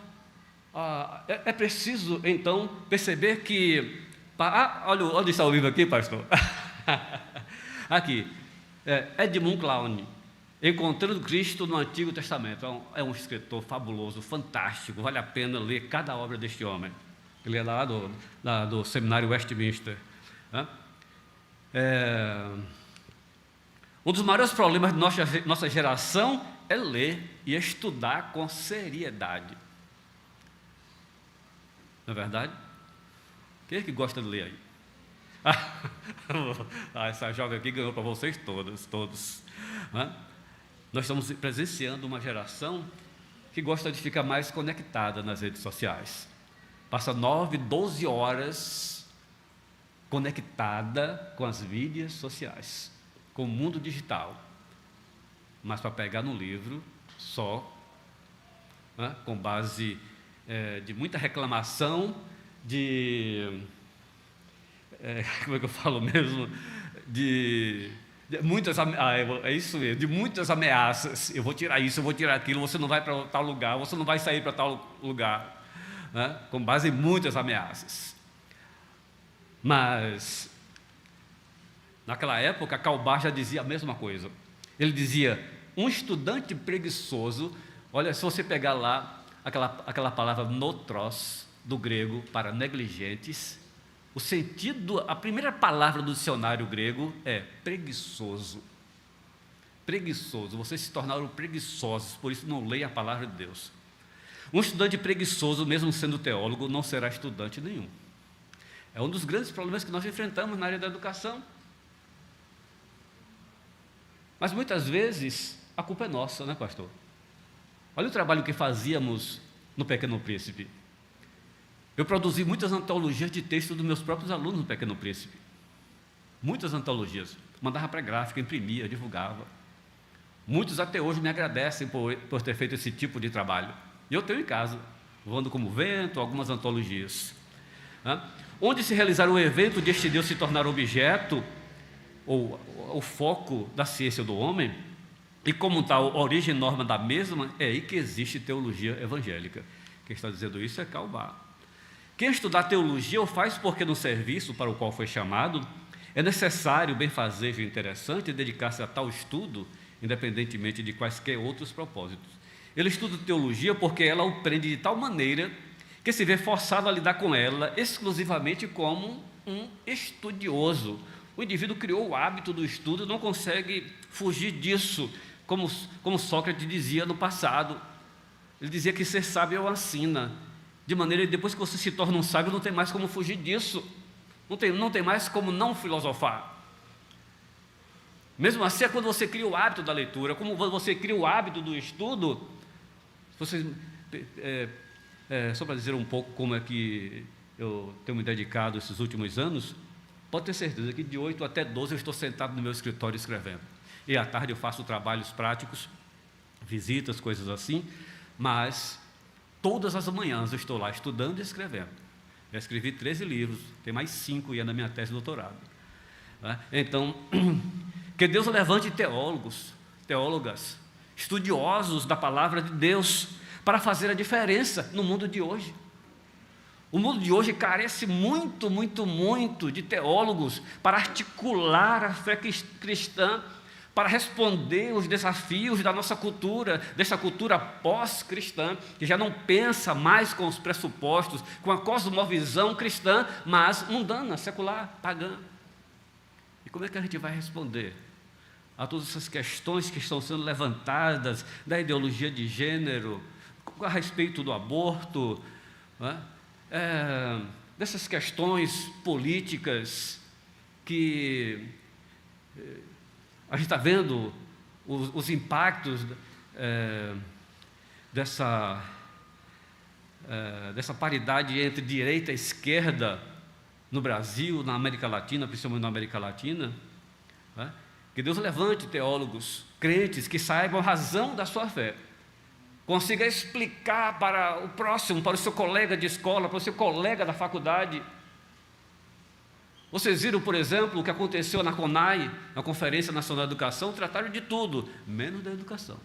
é preciso, então, perceber que... olha está o livro aqui, pastor. Aqui, Edmund Clown, Encontrando Cristo no Antigo Testamento. É um escritor fabuloso, fantástico, vale a pena ler cada obra deste homem. Ele é lá do Seminário Westminster. Um dos maiores problemas de nossa geração é ler e estudar com seriedade. Não é verdade? Quem é que gosta de ler aí? Essa jovem aqui ganhou para vocês todos. Nós estamos presenciando uma geração que gosta de ficar mais conectada nas redes sociais. Passa 9, 12 horas conectada com as mídias sociais, com o mundo digital. Mas para pegar no livro, só, com base de muita reclamação, como é que eu falo mesmo? De muitas de muitas ameaças. Eu vou tirar isso, eu vou tirar aquilo, você não vai para tal lugar, você não vai sair para tal lugar, com base em muitas ameaças. Mas naquela época, Calbar já dizia a mesma coisa. Ele dizia: um estudante preguiçoso, olha, se você pegar lá aquela palavra notros, do grego para negligentes, o sentido, a primeira palavra do dicionário grego é preguiçoso. Preguiçoso, vocês se tornaram preguiçosos, por isso não leem a palavra de Deus. Um estudante preguiçoso, mesmo sendo teólogo, não será estudante nenhum. É um dos grandes problemas que nós enfrentamos na área da educação. Mas muitas vezes a culpa é nossa, né, pastor? Olha o trabalho que fazíamos no Pequeno Príncipe. Eu produzi muitas antologias de texto dos meus próprios alunos no Pequeno Príncipe. Muitas antologias. mandava para a gráfica, imprimia, divulgava. Muitos até hoje me agradecem por ter feito esse tipo de trabalho. E eu tenho em casa, Voando como Vento, algumas antologias. Onde se realizar o evento de este Deus se tornar objeto, ou o foco da ciência do homem, e como tal, a origem e norma da mesma, é aí que existe teologia evangélica. Quem está dizendo isso é Kaubá. Quem estudar teologia o faz porque no serviço para o qual foi chamado, é necessário, benfazejo e interessante dedicar-se a tal estudo, independentemente de quaisquer outros propósitos. Ele estuda teologia porque ela o prende de tal maneira que se vê forçado a lidar com ela exclusivamente como um estudioso. O indivíduo criou o hábito do estudo e não consegue fugir disso, como Sócrates dizia no passado. Ele dizia que ser sábio é uma sina, de maneira que depois que você se torna um sábio, não tem mais como fugir disso, não tem mais como não filosofar. Mesmo assim, é quando você cria o hábito da leitura, como você cria o hábito do estudo. Só para dizer um pouco como é que eu tenho me dedicado esses últimos anos, pode ter certeza que de 8 até 12 eu estou sentado no meu escritório escrevendo. E à tarde eu faço trabalhos práticos, visitas, coisas assim, mas todas as manhãs eu estou lá estudando e escrevendo. Já escrevi 13 livros, tem mais 5 e é na minha tese de doutorado. Então, que Deus levante teólogos, teólogas, estudiosos da palavra de Deus, para fazer a diferença no mundo de hoje. O mundo de hoje carece muito, muito, muito de teólogos para articular a fé cristã, para responder os desafios da nossa cultura, dessa cultura pós-cristã, que já não pensa mais com os pressupostos, com a cosmovisão cristã, mas mundana, secular, pagã. E como é que a gente vai responder a todas essas questões que estão sendo levantadas da ideologia de gênero, a respeito do aborto, dessas questões políticas que a gente está vendo os impactos dessa paridade entre direita e esquerda no Brasil, na América Latina, principalmente na América Latina. Que Deus levante teólogos, crentes, que saibam a razão da sua fé, consiga explicar para o próximo, para o seu colega de escola, para o seu colega da faculdade. Vocês viram, por exemplo, o que aconteceu na CONAI, na Conferência Nacional de Educação, trataram de tudo, menos da educação.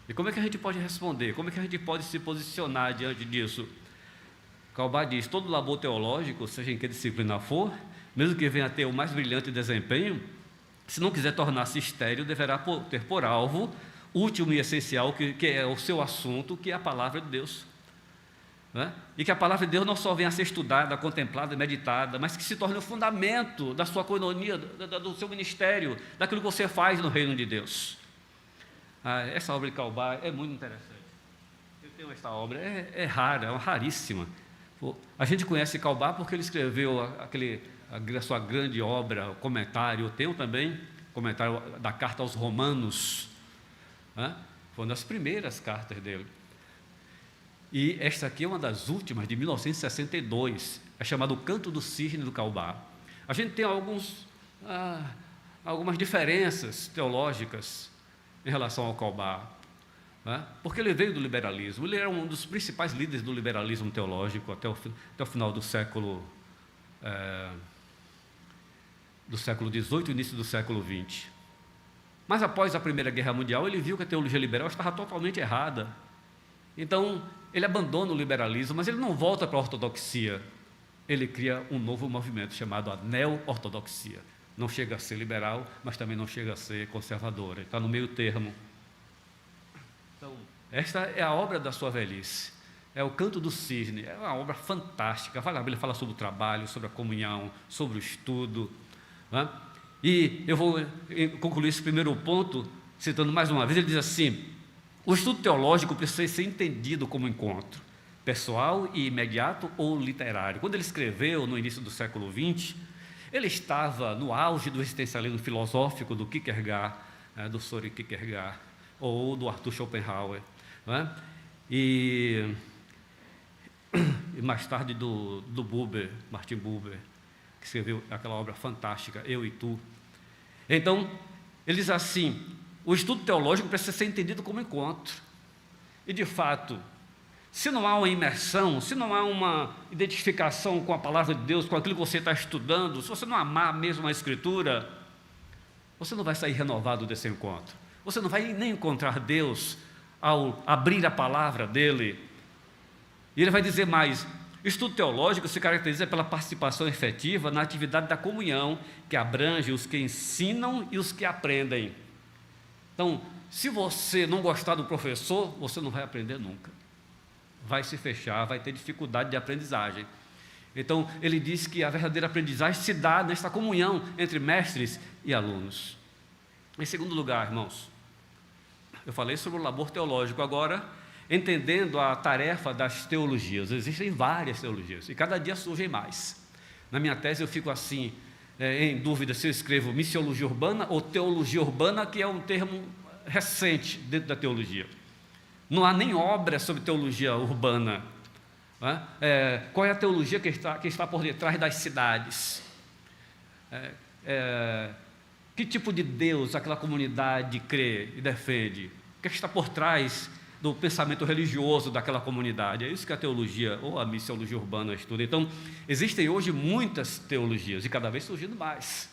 E como é que a gente pode responder? Como é que a gente pode se posicionar diante disso? Kaubá diz, todo labor teológico, seja em que disciplina for, mesmo que venha a ter o mais brilhante desempenho, se não quiser tornar-se estéril, deverá ter por alvo último e essencial, que é o seu assunto, que é a palavra de Deus. E que a palavra de Deus não só venha a ser estudada, contemplada, meditada, mas que se torne o fundamento da sua coinonia, do seu ministério, daquilo que você faz no reino de Deus. Essa obra de Kaubá é muito interessante. Eu tenho essa obra, é rara, é raríssima. A gente conhece Kaubá porque ele escreveu a sua grande obra, o comentário. Eu tenho também comentário da carta aos Romanos. Foi uma das primeiras cartas dele. E esta aqui é uma das últimas, de 1962, é chamado Canto do Cisne do Kaubá. A gente tem algumas diferenças teológicas em relação ao Kaubá, porque ele veio do liberalismo, ele era um dos principais líderes do liberalismo teológico até o final do século XVIII e início do século XX. Mas após a Primeira Guerra Mundial, ele viu que a teologia liberal estava totalmente errada. Então, ele abandona o liberalismo, mas ele não volta para a ortodoxia. Ele cria um novo movimento chamado a neo-ortodoxia. Não chega a ser liberal, mas também não chega a ser conservadora. Está no meio termo. Então, esta é a obra da sua velhice. É o Canto do Cisne. É uma obra fantástica. Ele fala sobre o trabalho, sobre a comunhão, sobre o estudo. E eu vou concluir esse primeiro ponto, citando mais uma vez. Ele diz assim: o estudo teológico precisa ser entendido como encontro pessoal e imediato ou literário. Quando ele escreveu no início do século XX, ele estava no auge do existencialismo filosófico do Kierkegaard, do Søren Kierkegaard, ou do Arthur Schopenhauer, e mais tarde do Buber, Martin Buber. que escreveu aquela obra fantástica, Eu e Tu. Então, ele diz assim, o estudo teológico precisa ser entendido como encontro. E, de fato, se não há uma imersão, se não há uma identificação com a palavra de Deus, com aquilo que você está estudando, se você não amar mesmo a Escritura, você não vai sair renovado desse encontro. Você não vai nem encontrar Deus ao abrir a palavra dEle. E ele vai dizer mais, estudo teológico se caracteriza pela participação efetiva na atividade da comunhão, que abrange os que ensinam e os que aprendem. Então, se você não gostar do professor, você não vai aprender nunca. Vai se fechar, vai ter dificuldade de aprendizagem. Então, ele diz que a verdadeira aprendizagem se dá nesta comunhão entre mestres e alunos. Em segundo lugar, irmãos, eu falei sobre o labor teológico, agora, entendendo a tarefa das teologias. Existem várias teologias, e cada dia surgem mais. Na minha tese eu fico assim, em dúvida se eu escrevo missiologia urbana ou teologia urbana, que é um termo recente dentro da teologia. Não há nem obra sobre teologia urbana. Qual é a teologia que está por detrás das cidades? Que tipo de Deus aquela comunidade crê e defende? O que está por trás do pensamento religioso daquela comunidade? É isso que a teologia, ou a missiologia urbana, estuda. Então, existem hoje muitas teologias, e cada vez surgindo mais.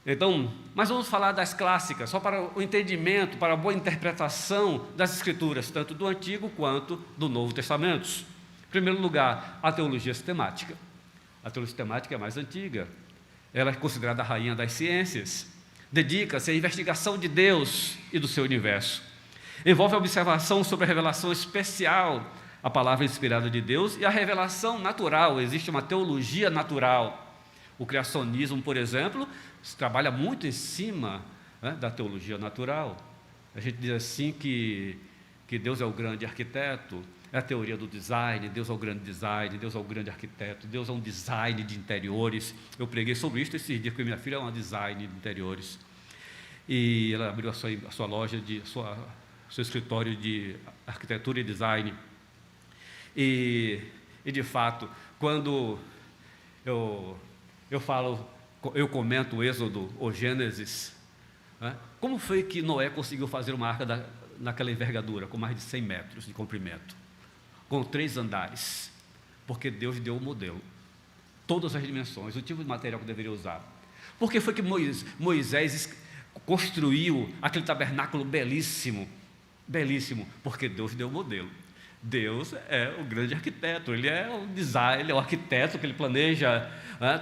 Então, mas vamos falar das clássicas, só para o entendimento, para a boa interpretação das Escrituras, tanto do Antigo quanto do Novo Testamento. Em primeiro lugar, a teologia sistemática. A teologia sistemática é a mais antiga. Ela é considerada a rainha das ciências. Dedica-se à investigação de Deus e do seu universo. Envolve a observação sobre a revelação especial, a palavra inspirada de Deus, e a revelação natural. Existe uma teologia natural. O criacionismo, por exemplo, se trabalha muito em cima da teologia natural. A gente diz assim que Deus é o grande arquiteto, é a teoria do design, Deus é o grande design, Deus é o grande arquiteto, Deus é um design de interiores. Eu preguei sobre isso esses dias, porque minha filha é uma design de interiores. E ela abriu a sua loja, seu escritório de arquitetura e design. E de fato, quando eu comento o Êxodo ou Gênesis, como foi que Noé conseguiu fazer uma arca naquela envergadura, com mais de 100 metros de comprimento, com 3 andares? Porque Deus deu o modelo, todas as dimensões, o tipo de material que deveria usar. Por que foi que Moisés construiu aquele tabernáculo belíssimo? Belíssimo, porque Deus deu o modelo. Deus é o grande arquiteto, Ele é o design, Ele é o arquiteto que Ele planeja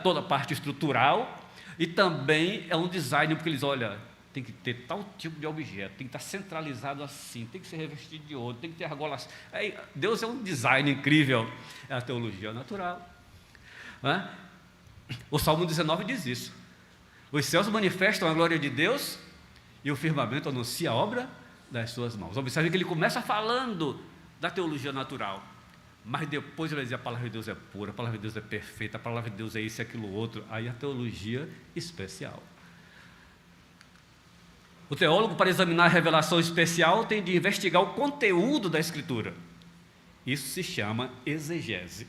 toda a parte estrutural, e também é um design, porque Ele diz, olha, tem que ter tal tipo de objeto, tem que estar centralizado assim, tem que ser revestido de ouro, tem que ter argolas. Deus é um design incrível, é a teologia natural. O Salmo 19 diz isso. Os céus manifestam a glória de Deus e o firmamento anuncia a obra das suas mãos. Observe que ele começa falando da teologia natural, mas depois ele vai dizer, a palavra de Deus é pura, a palavra de Deus é perfeita, a palavra de Deus é isso e aquilo outro. Aí a teologia especial. O teólogo, para examinar a revelação especial, tem de investigar o conteúdo da Escritura. Isso se chama exegese.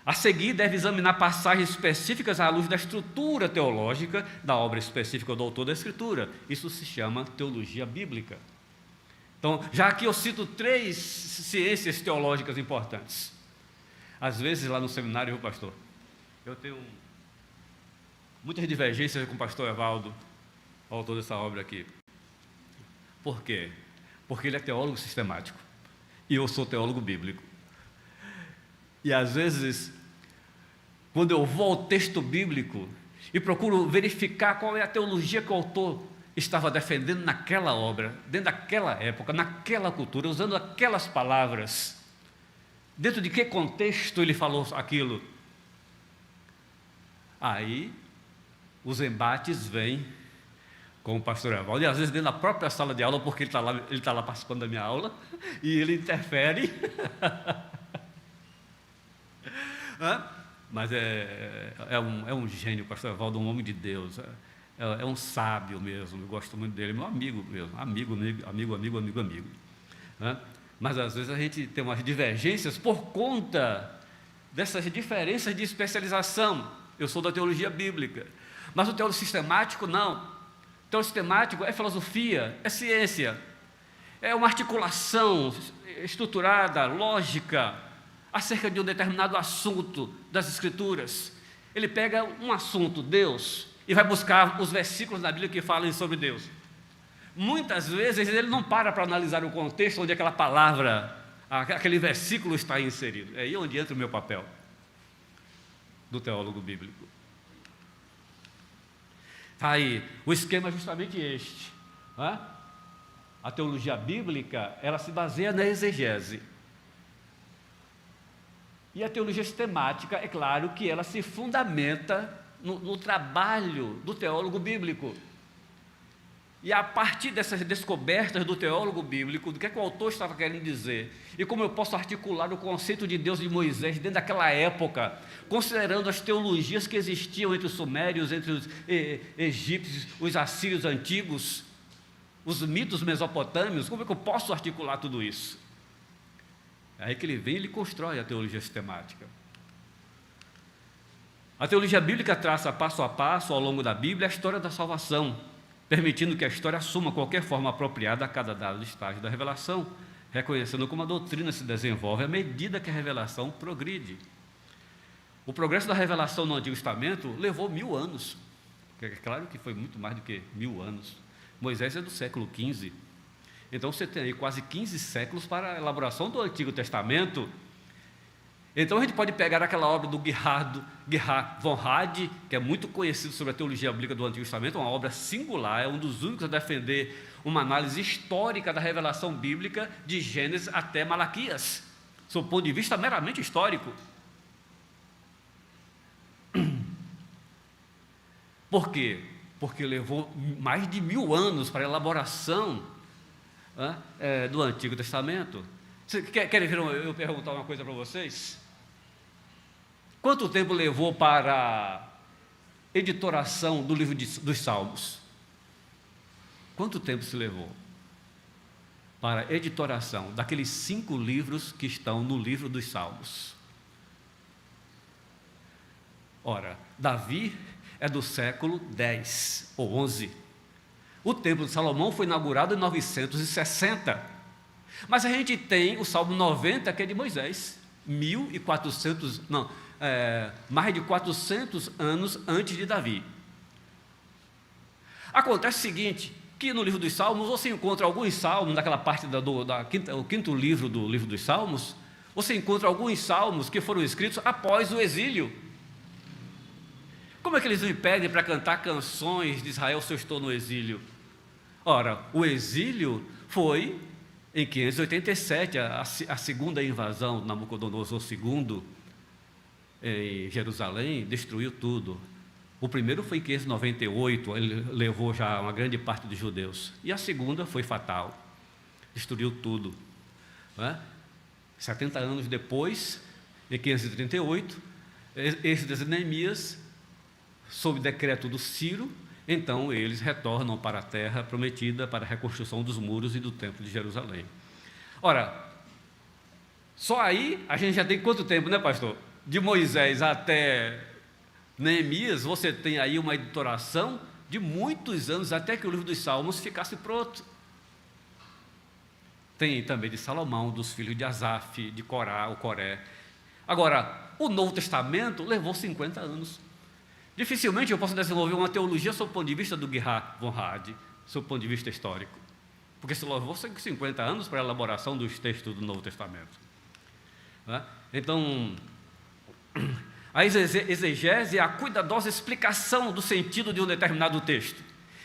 A seguir, deve examinar passagens específicas à luz da estrutura teológica da obra específica do autor da Escritura. Isso se chama teologia bíblica. Então, já aqui eu cito 3 ciências teológicas importantes. Às vezes, lá no seminário, viu, pastor? Eu tenho muitas divergências com o pastor Evaldo, o autor dessa obra aqui. Por quê? Porque ele é teólogo sistemático e eu sou teólogo bíblico. E às vezes, quando eu vou ao texto bíblico e procuro verificar qual é a teologia que o autor estava defendendo naquela obra, dentro daquela época, naquela cultura, usando aquelas palavras, dentro de que contexto ele falou aquilo, aí os embates vêm com o pastor Evaldo, e às vezes dentro da própria sala de aula, porque ele está lá participando da minha aula, e ele interfere. Mas é um gênio, o pastor Evaldo, um homem de Deus, é um sábio mesmo, eu gosto muito dele, meu amigo mesmo, amigo. Mas às vezes a gente tem umas divergências por conta dessas diferenças de especialização. Eu sou da teologia bíblica, mas o teólogo sistemático não. O teólogo sistemático é filosofia, é ciência, é uma articulação estruturada, lógica, acerca de um determinado assunto das Escrituras. Ele pega um assunto, Deus, e vai buscar os versículos da Bíblia que falam sobre Deus. Muitas vezes ele não para analisar o contexto onde aquela palavra, aquele versículo está inserido. É aí onde entra o meu papel do teólogo bíblico. Aí, o esquema é justamente este. Né? A teologia bíblica, ela se baseia na exegese. E a teologia sistemática, é claro que ela se fundamenta no trabalho do teólogo bíblico. E a partir dessas descobertas do teólogo bíblico, do que o autor estava querendo dizer, e como eu posso articular o conceito de Deus de Moisés dentro daquela época, considerando as teologias que existiam entre os sumérios, entre os egípcios, os assírios antigos, os mitos mesopotâmios, como é que eu posso articular tudo isso? É aí que ele vem e ele constrói a teologia sistemática. A teologia bíblica traça passo a passo, ao longo da Bíblia, a história da salvação, permitindo que a história assuma qualquer forma apropriada a cada dado estágio da revelação, reconhecendo como a doutrina se desenvolve à medida que a revelação progride. O progresso da revelação no Antigo Testamento levou 1000 anos. É claro que foi muito mais do que 1000 anos. Moisés é do século XV. Então você tem aí quase 15 séculos para a elaboração do Antigo Testamento. Então a gente pode pegar aquela obra do Gerhard von Rad, que é muito conhecido sobre a teologia bíblica do Antigo Testamento, uma obra singular, é um dos únicos a defender uma análise histórica da revelação bíblica de Gênesis até Malaquias, sob o ponto de vista meramente histórico. Por quê? Porque levou mais de 1000 anos para a elaboração do Antigo Testamento. Querem ver eu perguntar uma coisa para vocês? Quanto tempo levou para a editoração do livro dos Salmos? Quanto tempo se levou para a editoração daqueles 5 livros que estão no livro dos Salmos? Ora, Davi é do século 10 ou 11. O Templo de Salomão foi inaugurado em 960. Mas a gente tem o Salmo 90, que é de Moisés, mais de 400 anos antes de Davi. Acontece o seguinte, que no livro dos Salmos, você encontra alguns salmos, naquela parte o quinto livro do livro dos Salmos, você encontra alguns salmos que foram escritos após o exílio. Como é que eles me pedem para cantar canções de Israel se eu estou no exílio? Ora, o exílio foi em 587, a segunda invasão de Nabucodonosor II em Jerusalém, destruiu tudo. O primeiro foi em 598, ele levou já uma grande parte dos judeus. E a segunda foi fatal, destruiu tudo. 70 anos depois, em 538, Esdras e Neemias, sob decreto do Ciro, então eles retornam para a terra prometida para a reconstrução dos muros e do templo de Jerusalém. Ora, só aí a gente já tem quanto tempo, né, pastor? De Moisés até Neemias, você tem aí uma editoração de muitos anos, até que o livro dos Salmos ficasse pronto. Tem também de Salomão, dos filhos de Asaf, de Corá, o Coré. Agora, o Novo Testamento levou 50 anos. Dificilmente eu posso desenvolver uma teologia sob o ponto de vista do Gerhard von Rad, sob o ponto de vista histórico, porque se levou 50 anos para a elaboração dos textos do Novo Testamento. Então, a exegese é a cuidadosa explicação do sentido de um determinado texto.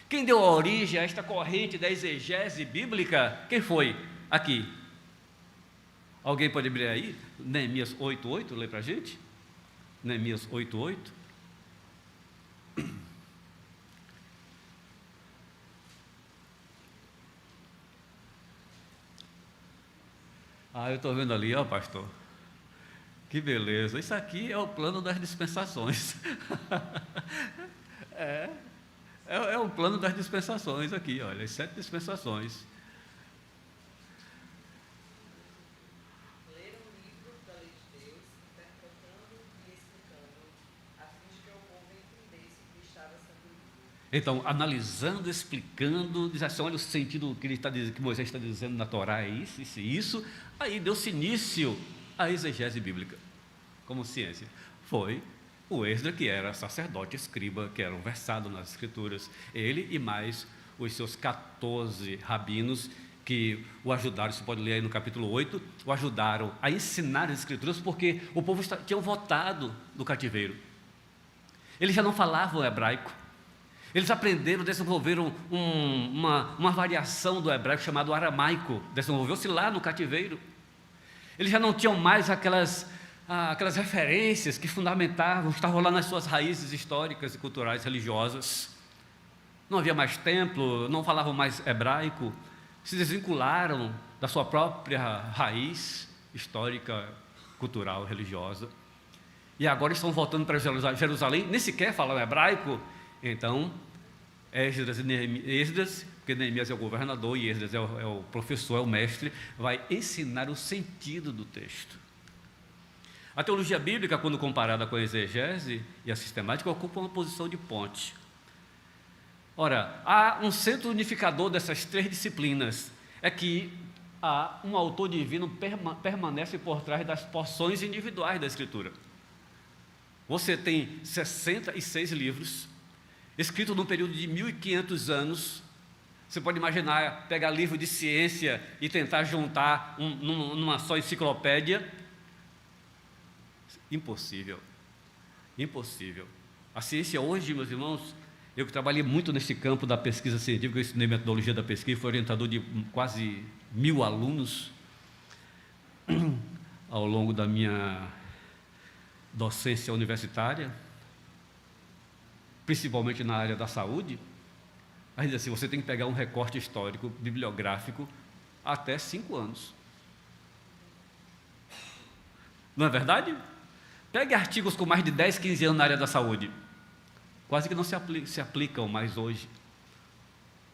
Quem deu origem a esta corrente da exegese bíblica? Quem foi? Aqui. Alguém pode abrir aí? Neemias 8:8, lê para a gente. Neemias 8:8. Eu estou vendo ali, pastor. Que beleza. Isso aqui é o plano das dispensações. É o plano das dispensações aqui, olha, as 7 dispensações. Ler um livro da lei de Deus, interpretando Então, analisando, explicando, diz assim, olha o sentido que ele está dizendo, que Moisés está dizendo na Torá, é isso, isso e isso. Aí deu-se início à exegese bíblica, como ciência. Foi o Esdras, que era sacerdote, escriba, que era versado nas Escrituras, ele e mais os seus 14 rabinos, que o ajudaram, você pode ler aí no capítulo 8, o ajudaram a ensinar as Escrituras, porque o povo tinha voltado do cativeiro. Eles já não falavam hebraico. Eles aprenderam, desenvolveram uma variação do hebraico chamado aramaico, desenvolveu-se lá no cativeiro. Eles já não tinham mais aquelas referências que fundamentavam, estavam lá nas suas raízes históricas e culturais religiosas. Não havia mais templo, não falavam mais hebraico, se desvincularam da sua própria raiz histórica, cultural, religiosa. E agora estão voltando para Jerusalém, nem sequer falam hebraico. Então, Esdras, porque Neemias é o governador e Esdras é o professor, é o mestre, vai ensinar o sentido do texto. A teologia bíblica, quando comparada com a exegese e a sistemática, ocupa uma posição de ponte. Ora, há um centro unificador dessas três disciplinas, é que há um autor divino permanece por trás das porções individuais da Escritura. Você tem 66 livros, escritos num período de 1.500 anos. Você pode imaginar, pegar livro de ciência e tentar juntar numa só enciclopédia. Impossível. Impossível. A ciência hoje, meus irmãos, eu que trabalhei muito nesse campo da pesquisa científica, eu estudei metodologia da pesquisa, fui orientador de quase 1.000 alunos ao longo da minha docência universitária, principalmente na área da saúde. A gente diz assim, você tem que pegar um recorte histórico, bibliográfico, até 5 anos. Não é verdade? Pegue artigos com mais de 10, 15 anos na área da saúde. Quase que não se aplicam mais hoje.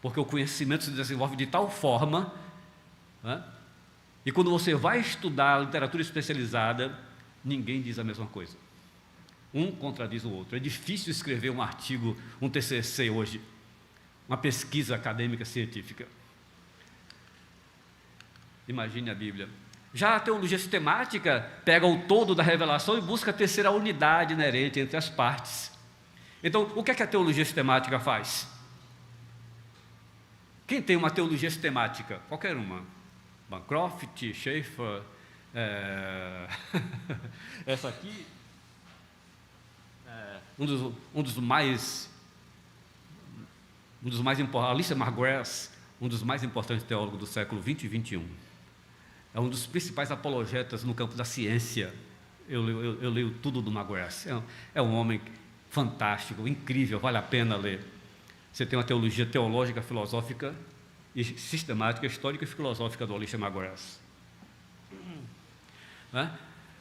Porque o conhecimento se desenvolve de tal forma, né? E quando você vai estudar a literatura especializada, ninguém diz a mesma coisa. Um contradiz o outro. É difícil escrever um artigo, um TCC hoje, uma pesquisa acadêmica científica. Imagine a Bíblia. Já a teologia sistemática pega o todo da revelação e busca a terceira unidade inerente entre as partes. Então, o que é que a teologia sistemática faz? Quem tem uma teologia sistemática? Qualquer uma. Bancroft, Schaeffer, essa aqui, um dos mais importantes, Alicia McGrath, um dos mais importantes teólogos do século 20 e 21. É um dos principais apologetas no campo da ciência. Eu leio tudo do McGrath. É um homem fantástico, incrível, vale a pena ler. Você tem uma teologia teológica, filosófica e sistemática, histórica e filosófica do Alicia McGrath.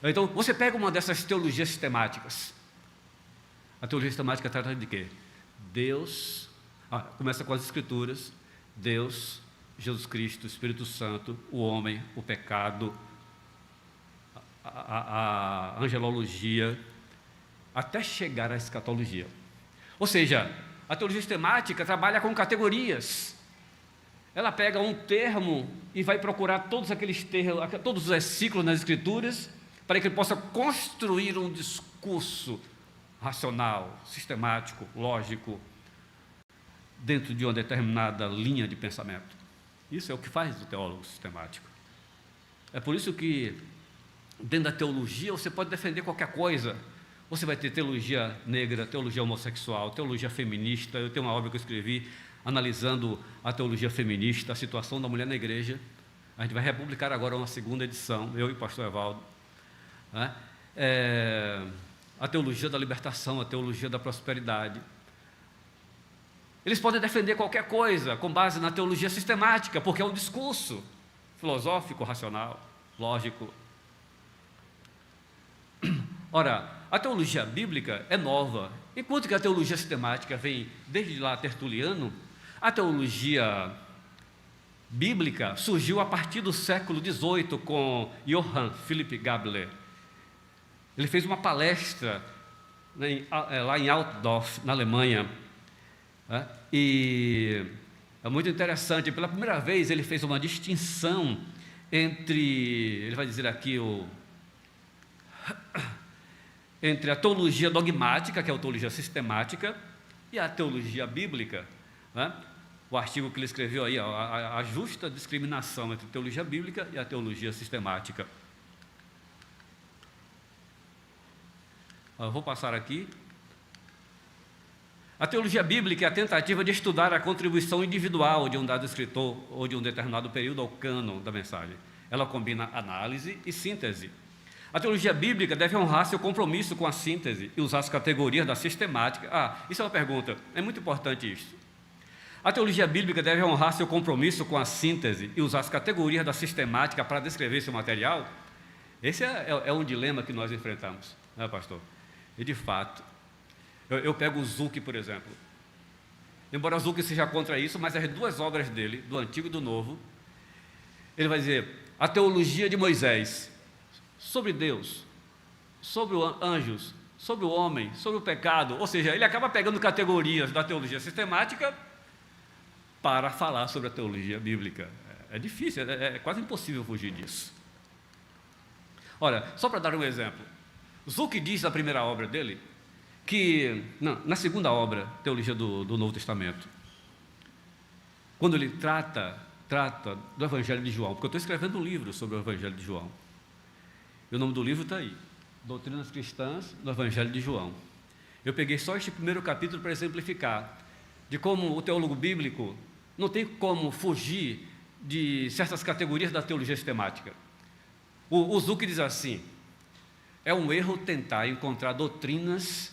Então, você pega uma dessas teologias sistemáticas. A teologia sistemática trata de quê? Deus, começa com as Escrituras, Deus, Jesus Cristo, Espírito Santo, o homem, o pecado, a angelologia, até chegar à escatologia. Ou seja, a teologia sistemática trabalha com categorias. Ela pega um termo e vai procurar todos aqueles termos, todos os versículos nas Escrituras, para que ele possa construir um discurso racional, sistemático, lógico, dentro de uma determinada linha de pensamento. Isso é o que faz o teólogo sistemático. É por isso que, dentro da teologia, você pode defender qualquer coisa. Você vai ter teologia negra, teologia homossexual, teologia feminista. Eu tenho uma obra que eu escrevi analisando a teologia feminista, a situação da mulher na igreja. A gente vai republicar agora uma segunda edição, eu e o pastor Evaldo. A teologia da libertação, a teologia da prosperidade. Eles podem defender qualquer coisa com base na teologia sistemática, porque é um discurso filosófico, racional, lógico. Ora, a teologia bíblica é nova, enquanto que a teologia sistemática vem desde lá Tertuliano. A teologia bíblica surgiu a partir do século XVIII com Johann Philipp Gabler. Ele fez uma palestra lá em Altdorf, na Alemanha, né? E é muito interessante, pela primeira vez ele fez uma distinção entre, ele vai dizer aqui, entre a teologia dogmática, que é a teologia sistemática, e a teologia bíblica, né? O artigo que ele escreveu aí, a justa discriminação entre teologia bíblica e a teologia sistemática. Eu vou passar aqui. A teologia bíblica é a tentativa de estudar a contribuição individual de um dado escritor ou de um determinado período ao cânon da mensagem. Ela combina análise e síntese. A teologia bíblica deve honrar seu compromisso com a síntese e usar as categorias da sistemática. Isso é uma pergunta, é muito importante isso. A teologia bíblica deve honrar seu compromisso com a síntese e usar as categorias da sistemática para descrever seu material? Esse é um dilema que nós enfrentamos, né, pastor? E, de fato, eu pego o Zucchi, por exemplo. Embora o Zucchi seja contra isso, mas as duas obras dele, do Antigo e do Novo, ele vai dizer, a teologia de Moisés, sobre Deus, sobre os anjos, sobre o homem, sobre o pecado, ou seja, ele acaba pegando categorias da teologia sistemática para falar sobre a teologia bíblica. É difícil, é quase impossível fugir disso. Olha, só para dar um exemplo, Zucchi diz na primeira obra dele, que na segunda obra, Teologia do Novo Testamento, quando ele trata do Evangelho de João, porque eu estou escrevendo um livro sobre o Evangelho de João, e o nome do livro está aí, Doutrinas Cristãs do Evangelho de João. Eu peguei só este primeiro capítulo para exemplificar de como o teólogo bíblico não tem como fugir de certas categorias da teologia sistemática. O Zucchi diz assim, é um erro tentar encontrar doutrinas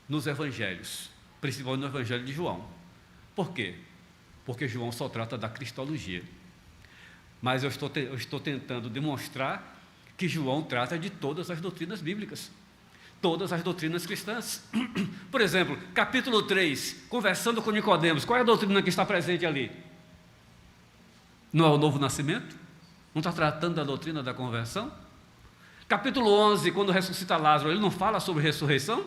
nos evangelhos, principalmente no Evangelho de João. Por quê? Porque João só trata da cristologia. Mas eu estou tentando demonstrar que João trata de todas as doutrinas bíblicas, todas as doutrinas cristãs. Por exemplo, capítulo 3, conversando com Nicodemos, qual é a doutrina que está presente ali? Não é o novo nascimento? Não está tratando da doutrina da conversão? Capítulo 11, quando ressuscita Lázaro, ele não fala sobre ressurreição?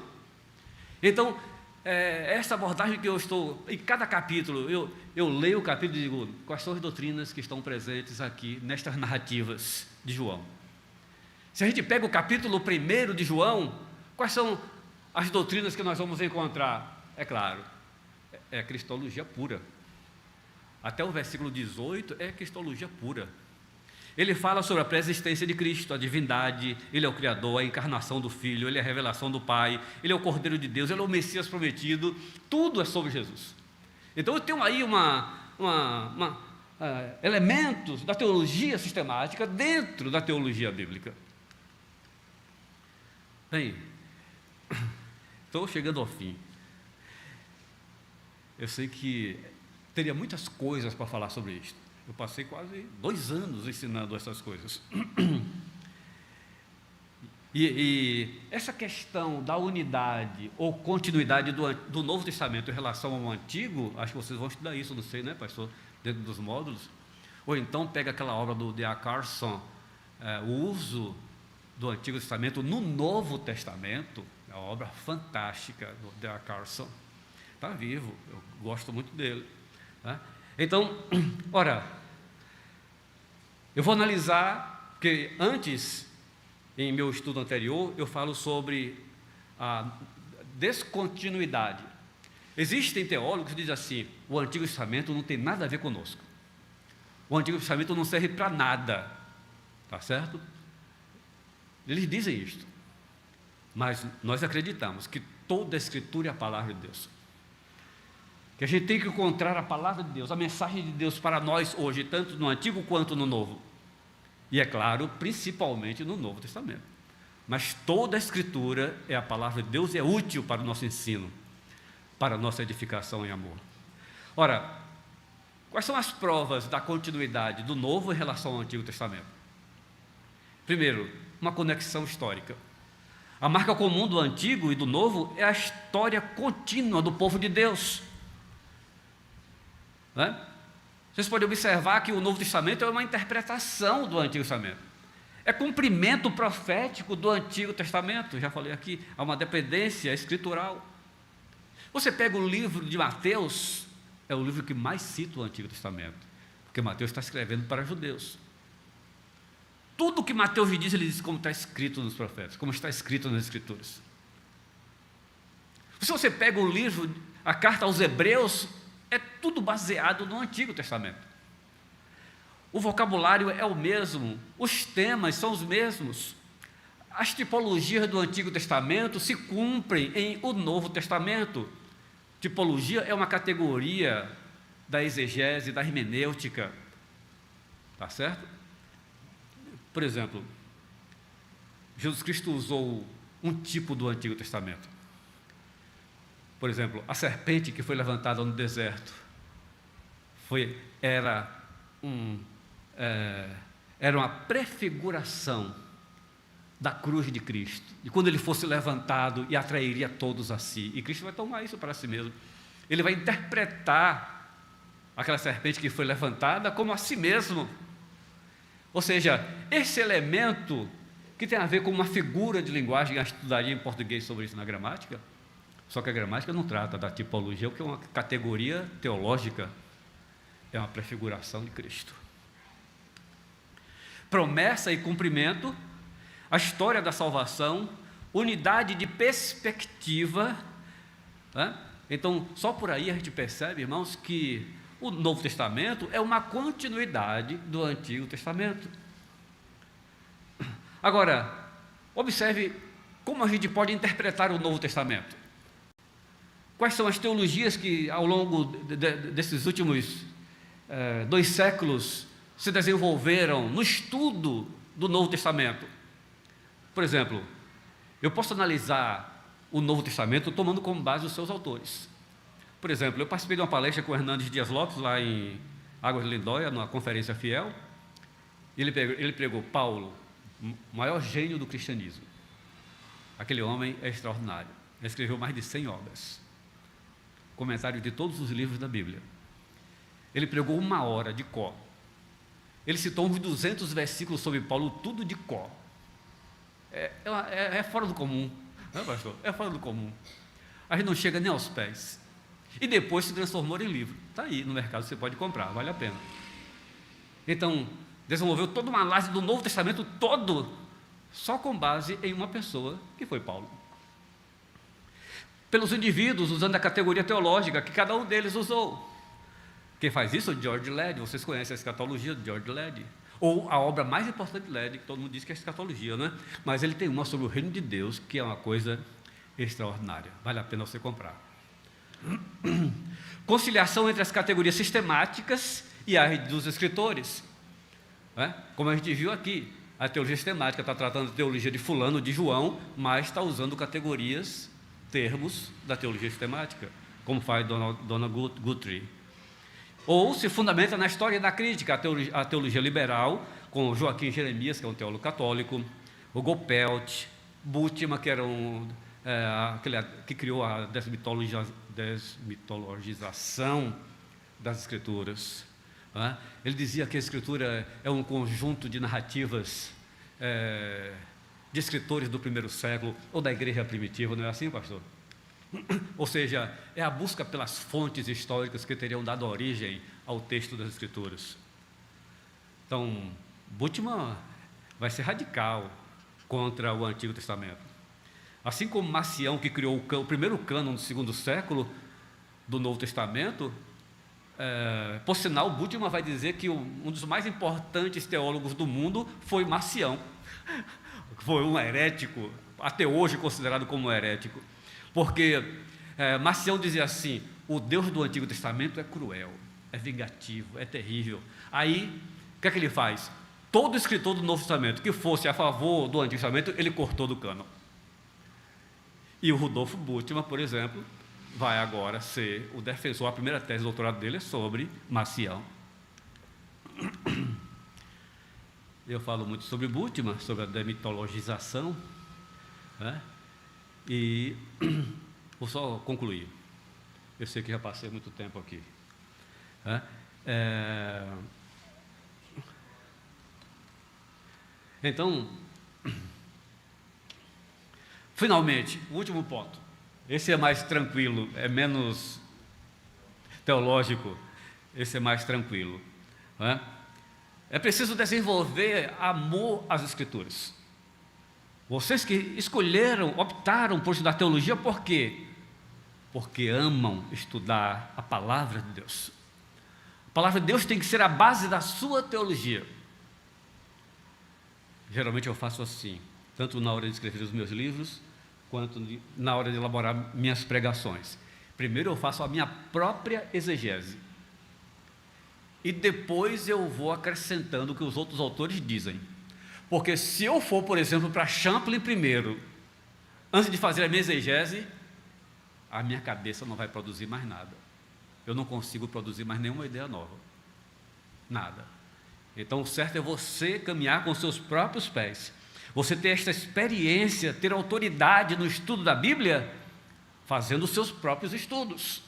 Então, essa abordagem que eu estou, em cada capítulo, eu leio o capítulo e digo, quais são as doutrinas que estão presentes aqui, nestas narrativas de João? Se a gente pega o capítulo 1 de João, quais são as doutrinas que nós vamos encontrar? É claro, é cristologia pura. Até o versículo 18 é cristologia pura. Ele fala sobre a pré-existência de Cristo, a divindade, Ele é o Criador, a encarnação do Filho, Ele é a revelação do Pai, Ele é o Cordeiro de Deus, Ele é o Messias prometido, tudo é sobre Jesus. Então eu tenho aí elementos da teologia sistemática dentro da teologia bíblica. Bem, estou chegando ao fim. Eu sei que teria muitas coisas para falar sobre isso. Eu passei quase 2 anos ensinando essas coisas. E essa questão da unidade ou continuidade do Novo Testamento em relação ao Antigo, acho que vocês vão estudar isso, não sei, né, pastor, dentro dos módulos. Ou então pega aquela obra do D.A. Carson, o uso do Antigo Testamento no Novo Testamento, é uma obra fantástica do D.A. Carson. Está vivo, eu gosto muito dele. Tá? Então, ora, eu vou analisar, porque antes, em meu estudo anterior, eu falo sobre a descontinuidade. Existem teólogos que dizem assim, o Antigo Testamento não tem nada a ver conosco. O Antigo Testamento não serve para nada. Tá certo? Eles dizem isto. Mas nós acreditamos que toda a Escritura é a palavra de Deus. Que a gente tem que encontrar a palavra de Deus, a mensagem de Deus para nós hoje, tanto no Antigo quanto no Novo. E é claro, principalmente no Novo Testamento. Mas toda a Escritura é a palavra de Deus e é útil para o nosso ensino, para a nossa edificação em amor. Ora, quais são as provas da continuidade do Novo em relação ao Antigo Testamento? Primeiro, uma conexão histórica. A marca comum do Antigo e do Novo é a história contínua do povo de Deus. Né? Vocês podem observar que o Novo Testamento é uma interpretação do Antigo Testamento. É cumprimento profético do Antigo Testamento. Já falei aqui, há uma dependência escritural. Você pega o livro de Mateus, é o livro que mais cita o Antigo Testamento, porque Mateus está escrevendo para judeus. Tudo que Mateus diz, ele diz como está escrito nos profetas, como está escrito nas Escrituras. Se você pega o livro, a carta aos Hebreus, é tudo baseado no Antigo Testamento. O vocabulário é o mesmo, os temas são os mesmos. As tipologias do Antigo Testamento se cumprem em o Novo Testamento. Tipologia é uma categoria da exegese, da hermenêutica. Tá certo? Por exemplo, Jesus Cristo usou um tipo do Antigo Testamento. Por exemplo, a serpente que foi levantada no deserto era uma prefiguração da cruz de Cristo, de quando ele fosse levantado e atrairia todos a si. E Cristo vai tomar isso para si mesmo. Ele vai interpretar aquela serpente que foi levantada como a si mesmo. Ou seja, esse elemento que tem a ver com uma figura de linguagem, eu estudaria em português sobre isso na gramática, só que a gramática não trata da tipologia, porque é uma categoria teológica, é uma prefiguração de Cristo. Promessa e cumprimento, a história da salvação, unidade de perspectiva, né? Então, só por aí a gente percebe, irmãos, que o Novo Testamento é uma continuidade do Antigo Testamento. Agora, observe como a gente pode interpretar o Novo Testamento. Quais são as teologias que, ao longo desses últimos 2 séculos, se desenvolveram no estudo do Novo Testamento? Por exemplo, eu posso analisar o Novo Testamento tomando como base os seus autores. Por exemplo, eu participei de uma palestra com o Hernandes Dias Lopes, lá em Águas de Lindóia, numa conferência fiel. Ele pregou Paulo, o maior gênio do cristianismo. Aquele homem é extraordinário. Ele escreveu mais de 100 obras. Comentário de todos os livros da Bíblia. Ele pregou 1 hora de cor. Ele citou uns 200 versículos sobre Paulo, tudo de cor. É fora do comum, não é, pastor? É fora do comum. A gente não chega nem aos pés. E depois se transformou em livro. Está aí no mercado, você pode comprar, vale a pena. Então, desenvolveu toda uma análise do Novo Testamento todo, só com base em uma pessoa, que foi Paulo. Pelos indivíduos, usando a categoria teológica que cada um deles usou. Quem faz isso é o George Led. Vocês conhecem a escatologia de George Led? Ou a obra mais importante de Led, que todo mundo diz que é a escatologia, né? Mas ele tem uma sobre o reino de Deus, que é uma coisa extraordinária. Vale a pena você comprar. Conciliação entre as categorias sistemáticas e as dos escritores. Como a gente viu aqui, a teologia sistemática está tratando da teologia de fulano, de João, mas está usando categorias, termos da teologia sistemática, como faz Donald Guthrie. Ou se fundamenta na história da crítica, a teologia liberal, com Joaquim Jeremias, que é um teólogo católico, o Gopelt, Bultmann, que era aquele que criou a desmitologização das Escrituras. Ele dizia que a Escritura é um conjunto de narrativas de escritores do primeiro século, ou da igreja primitiva, não é assim, pastor? Ou seja, é a busca pelas fontes históricas que teriam dado origem ao texto das Escrituras. Então, Bultmann vai ser radical contra o Antigo Testamento. Assim como Marcião, que criou o primeiro cânon do segundo século do Novo Testamento, por sinal, Bultmann vai dizer que um dos mais importantes teólogos do mundo foi Marcião. Foi um herético, até hoje considerado como um herético. Porque Marcião dizia assim: o Deus do Antigo Testamento é cruel, é vingativo, é terrível. Aí, o que é que ele faz? Todo escritor do Novo Testamento que fosse a favor do Antigo Testamento, ele cortou do cânon. E o Rudolf Bultmann, por exemplo, vai agora ser o defensor. A primeira tese de doutorado dele é sobre Marcião. Eu falo muito sobre Bultmann, sobre a demitologização, né? E vou só concluir. Eu sei que já passei muito tempo aqui. Então, finalmente, o último ponto. Esse é mais tranquilo, é menos teológico, esse é mais tranquilo. Não é? É preciso desenvolver amor às Escrituras. Vocês que escolheram, optaram por estudar teologia, por quê? Porque amam estudar a palavra de Deus. A palavra de Deus tem que ser a base da sua teologia. Geralmente eu faço assim, tanto na hora de escrever os meus livros, quanto na hora de elaborar minhas pregações. Primeiro eu faço a minha própria exegese. E depois eu vou acrescentando o que os outros autores dizem. Porque se eu for, por exemplo, para Champlin primeiro, antes de fazer a minha exegese, a minha cabeça não vai produzir mais nada. Eu não consigo produzir mais nenhuma ideia nova. Nada. Então o certo é você caminhar com seus próprios pés. Você ter esta experiência, ter autoridade no estudo da Bíblia, fazendo os seus próprios estudos.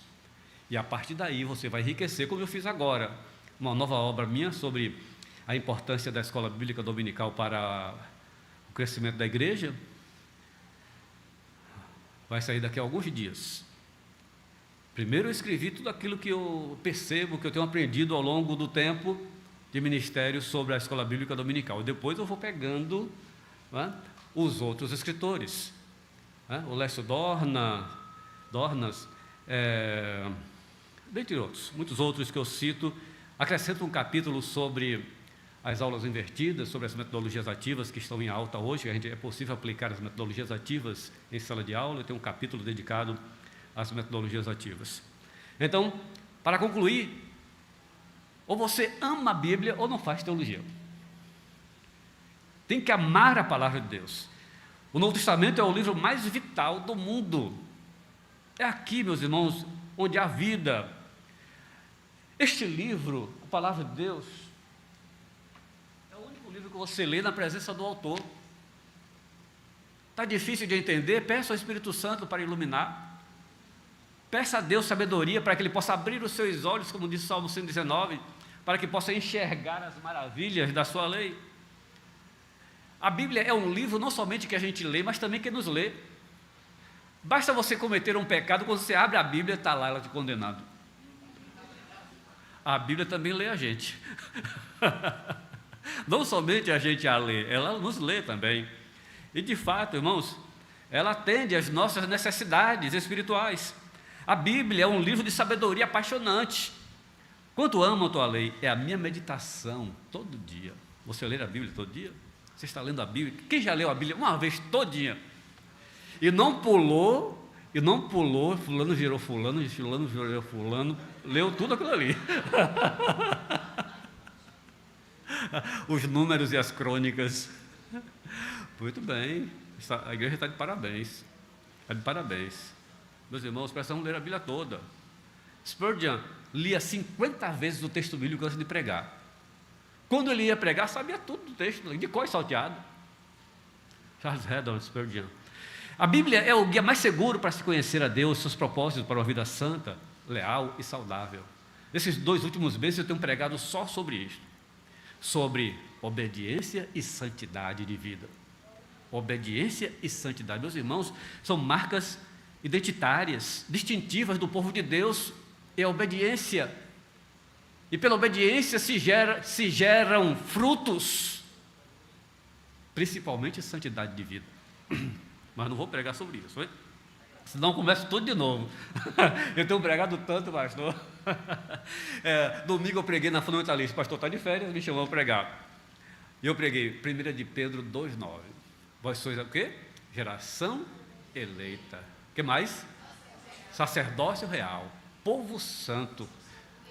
E a partir daí você vai enriquecer, como eu fiz agora. Uma nova obra minha sobre a importância da escola bíblica dominical para o crescimento da igreja. Vai sair daqui a alguns dias. Primeiro eu escrevi tudo aquilo que eu percebo, que eu tenho aprendido ao longo do tempo de ministério sobre a escola bíblica dominical. Depois eu vou pegando os outros escritores. O Lécio Dornas, dentre outros, muitos outros que eu cito. Acrescento um capítulo sobre as aulas invertidas, sobre as metodologias ativas que estão em alta hoje, que é possível aplicar as metodologias ativas em sala de aula. Eu tenho um capítulo dedicado às metodologias ativas. Então, para concluir, ou você ama a Bíblia ou não faz teologia. Tem que amar a palavra de Deus. O Novo Testamento é o livro mais vital do mundo. É aqui, meus irmãos, onde há vida. Este livro, a palavra de Deus, é o único livro que você lê na presença do autor. Está difícil de entender? Peça ao Espírito Santo para iluminar. Peça a Deus sabedoria para que Ele possa abrir os seus olhos, como diz o Salmo 119, para que possa enxergar as maravilhas da sua lei. A Bíblia é um livro não somente que a gente lê, mas também que nos lê. Basta você cometer um pecado, quando você abre a Bíblia, está lá ela te condenando. A Bíblia também lê a gente. Não somente a gente a lê, ela nos lê também. E de fato, irmãos, ela atende às nossas necessidades espirituais. A Bíblia é um livro de sabedoria apaixonante. Quanto amo a tua lei, é a minha meditação todo dia. Você lê a Bíblia todo dia? Você está lendo a Bíblia? Quem já leu a Bíblia uma vez todinha? E não pulou, fulano gerou fulano, fulano gerou fulano, leu tudo aquilo ali. Os números e as crônicas. Muito bem, a igreja está de parabéns. Está de parabéns. Meus irmãos, precisamos ler a Bíblia toda. Spurgeon lia 50 vezes o texto bíblico antes de pregar. Quando ele ia pregar, sabia tudo do texto, de cor e salteado. Charles Haddon Spurgeon. A Bíblia é o guia mais seguro para se conhecer a Deus, seus propósitos para uma vida santa, leal e saudável. Nesses 2 últimos meses eu tenho pregado só sobre isso, sobre obediência e santidade de vida. Obediência e santidade, meus irmãos, são marcas identitárias, distintivas do povo de Deus. É a obediência, e pela obediência se geram frutos, principalmente santidade de vida. Mas não vou pregar sobre isso, foi? Senão começo tudo de novo. Eu tenho pregado tanto, pastor. Domingo eu preguei na Fundamentalista. O pastor está de férias, me chamou a pregar. E eu preguei 1 de Pedro 2,9. Vós sois o quê? Geração eleita. O que mais? Sacerdócio real, povo santo,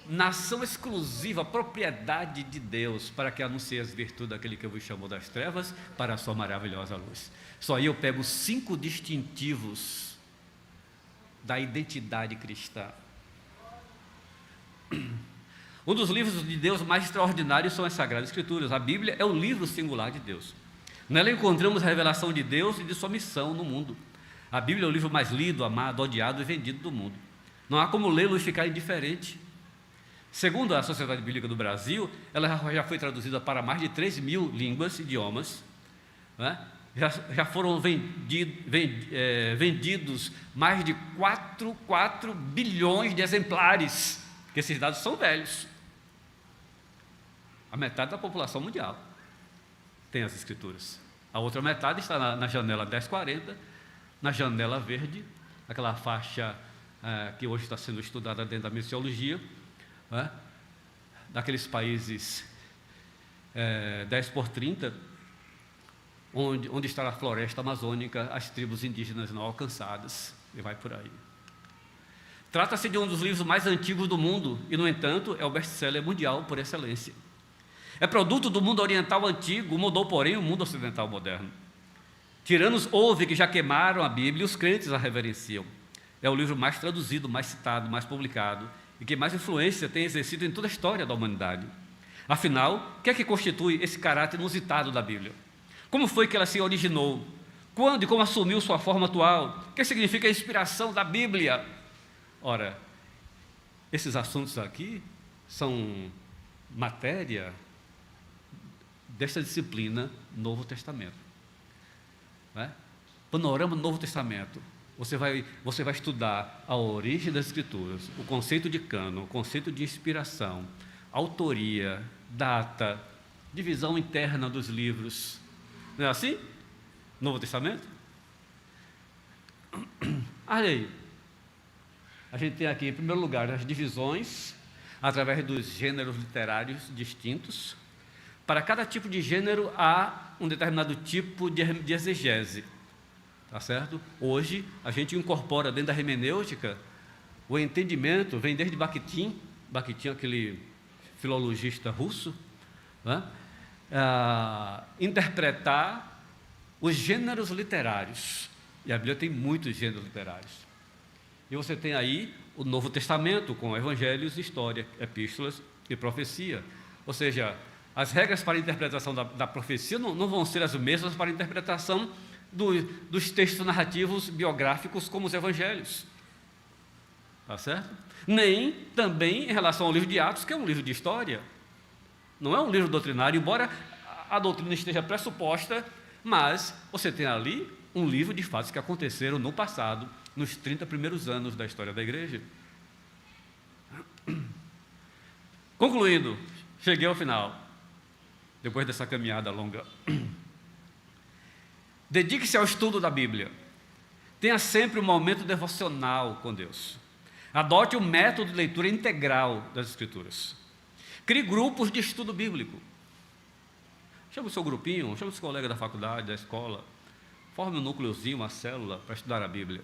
nação exclusiva, propriedade de Deus, para que anuncie as virtudes daquele que vos chamou das trevas para a sua maravilhosa luz. Só aí eu pego 5 distintivos da identidade cristã. Um dos livros de Deus mais extraordinários são as Sagradas Escrituras. A Bíblia é o livro singular de Deus. Nela encontramos a revelação de Deus e de sua missão no mundo. A Bíblia é o livro mais lido, amado, odiado e vendido do mundo. Não há como lê-lo e ficar indiferente. Segundo a Sociedade Bíblica do Brasil, ela já foi traduzida para mais de 3.000 línguas, idiomas, né? já foram vendidos mais de 4 bilhões de exemplares, que esses dados são velhos. A metade da população mundial tem as escrituras. A outra metade está na janela 1040, na janela verde, aquela faixa que hoje está sendo estudada dentro da missiologia, né? Daqueles países 10x30, onde está a floresta amazônica, as tribos indígenas não alcançadas, e vai por aí. Trata-se de um dos livros mais antigos do mundo, e, no entanto, é o best-seller mundial por excelência. É produto do mundo oriental antigo, mudou, porém, o mundo ocidental moderno. Tiranos houve que já queimaram a Bíblia e os crentes a reverenciam. É o livro mais traduzido, mais citado, mais publicado, e que mais influência tem exercido em toda a história da humanidade. Afinal, o que é que constitui esse caráter inusitado da Bíblia? Como foi que ela se originou? Quando e como assumiu sua forma atual? O que significa a inspiração da Bíblia? Ora, esses assuntos aqui são matéria desta disciplina Novo Testamento. Né? Panorama do Novo Testamento. Você vai estudar a origem das Escrituras, o conceito de cânon, o conceito de inspiração, autoria, data, divisão interna dos livros. Não é assim? Novo Testamento? Olha aí. A gente tem aqui, em primeiro lugar, as divisões através dos gêneros literários distintos. Para cada tipo de gênero há um determinado tipo de exegese, tá certo? Hoje a gente incorpora dentro da hermenêutica o entendimento, vem desde Bakhtin, aquele filologista russo, né? Interpretar os gêneros literários, e a Bíblia tem muitos gêneros literários. E você tem aí o Novo Testamento com evangelhos, história, epístolas e profecia, ou seja, as regras para a interpretação da profecia não vão ser as mesmas para a interpretação dos textos narrativos biográficos como os evangelhos. Tá certo? Nem também em relação ao livro de Atos, que é um livro de história. Não é um livro doutrinário, embora a doutrina esteja pressuposta, mas você tem ali um livro de fatos que aconteceram no passado, nos 30 primeiros anos da história da igreja. Concluindo, cheguei ao final. Depois dessa caminhada longa. Dedique-se ao estudo da Bíblia. Tenha sempre um momento devocional com Deus. Adote um método de leitura integral das Escrituras. Crie grupos de estudo bíblico. Chame o seu grupinho, chame os colegas da faculdade, da escola. Forme um núcleozinho, uma célula para estudar a Bíblia.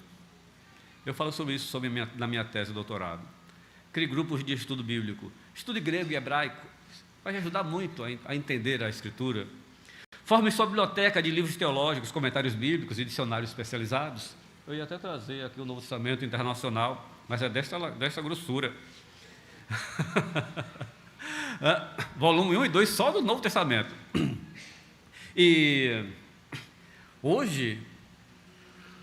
Eu falo sobre isso na minha tese de doutorado. Crie grupos de estudo bíblico. Estude grego e hebraico. Vai ajudar muito a entender a Escritura. Forme sua biblioteca de livros teológicos, comentários bíblicos e dicionários especializados. Eu ia até trazer aqui o Novo Testamento Internacional, mas é desta grossura. Volume 1 e 2 só do Novo Testamento. E hoje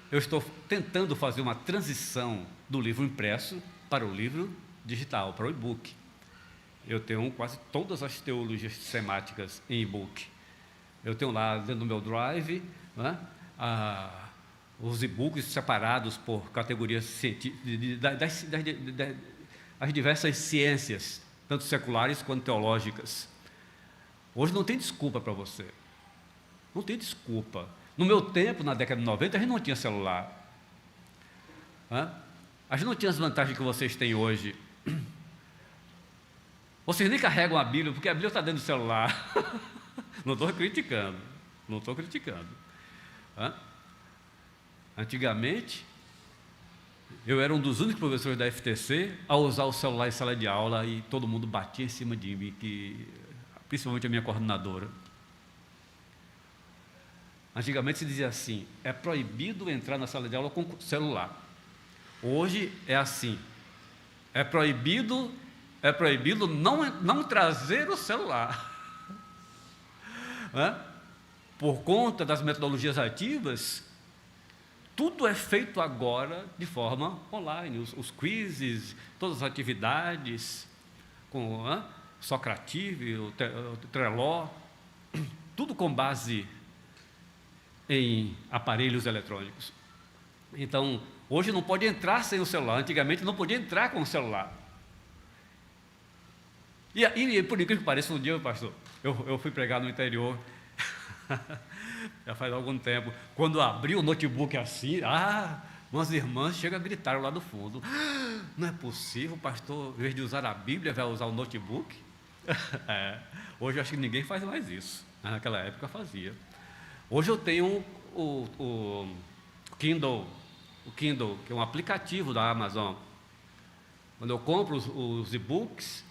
eu estou tentando fazer uma transição do livro impresso para o livro digital, para o e-book. Eu tenho quase todas as teologias sistemáticas em e-book. Eu tenho lá dentro do meu drive, né, os e-books separados por categorias científicas, das diversas ciências, tanto seculares quanto teológicas. Hoje não tem desculpa para você. Não tem desculpa. No meu tempo, na década de 90, a gente não tinha celular. A gente não tinha as vantagens que vocês têm hoje. Vocês nem carregam a Bíblia, porque a Bíblia está dentro do celular. Não estou criticando. Antigamente, eu era um dos únicos professores da FTC a usar o celular em sala de aula e todo mundo batia em cima de mim, principalmente a minha coordenadora. Antigamente se dizia assim: é proibido entrar na sala de aula com celular. Hoje é assim: é proibido não trazer o celular. Por conta das metodologias ativas, tudo é feito agora de forma online. Os quizzes, todas as atividades, com Socrative, o Trello, tudo com base em aparelhos eletrônicos. Então, hoje não pode entrar sem o celular. Antigamente não podia entrar com o celular. E por incrível que pareça, um dia, pastor, eu fui pregar no interior, já faz algum tempo, quando abri o notebook assim, umas irmãs chegam a gritar lá do fundo, não é possível, pastor, em vez de usar a Bíblia, vai usar o notebook? Hoje eu acho que ninguém faz mais isso, naquela época fazia. Hoje eu tenho o Kindle, que é um aplicativo da Amazon. Quando eu compro os e-books,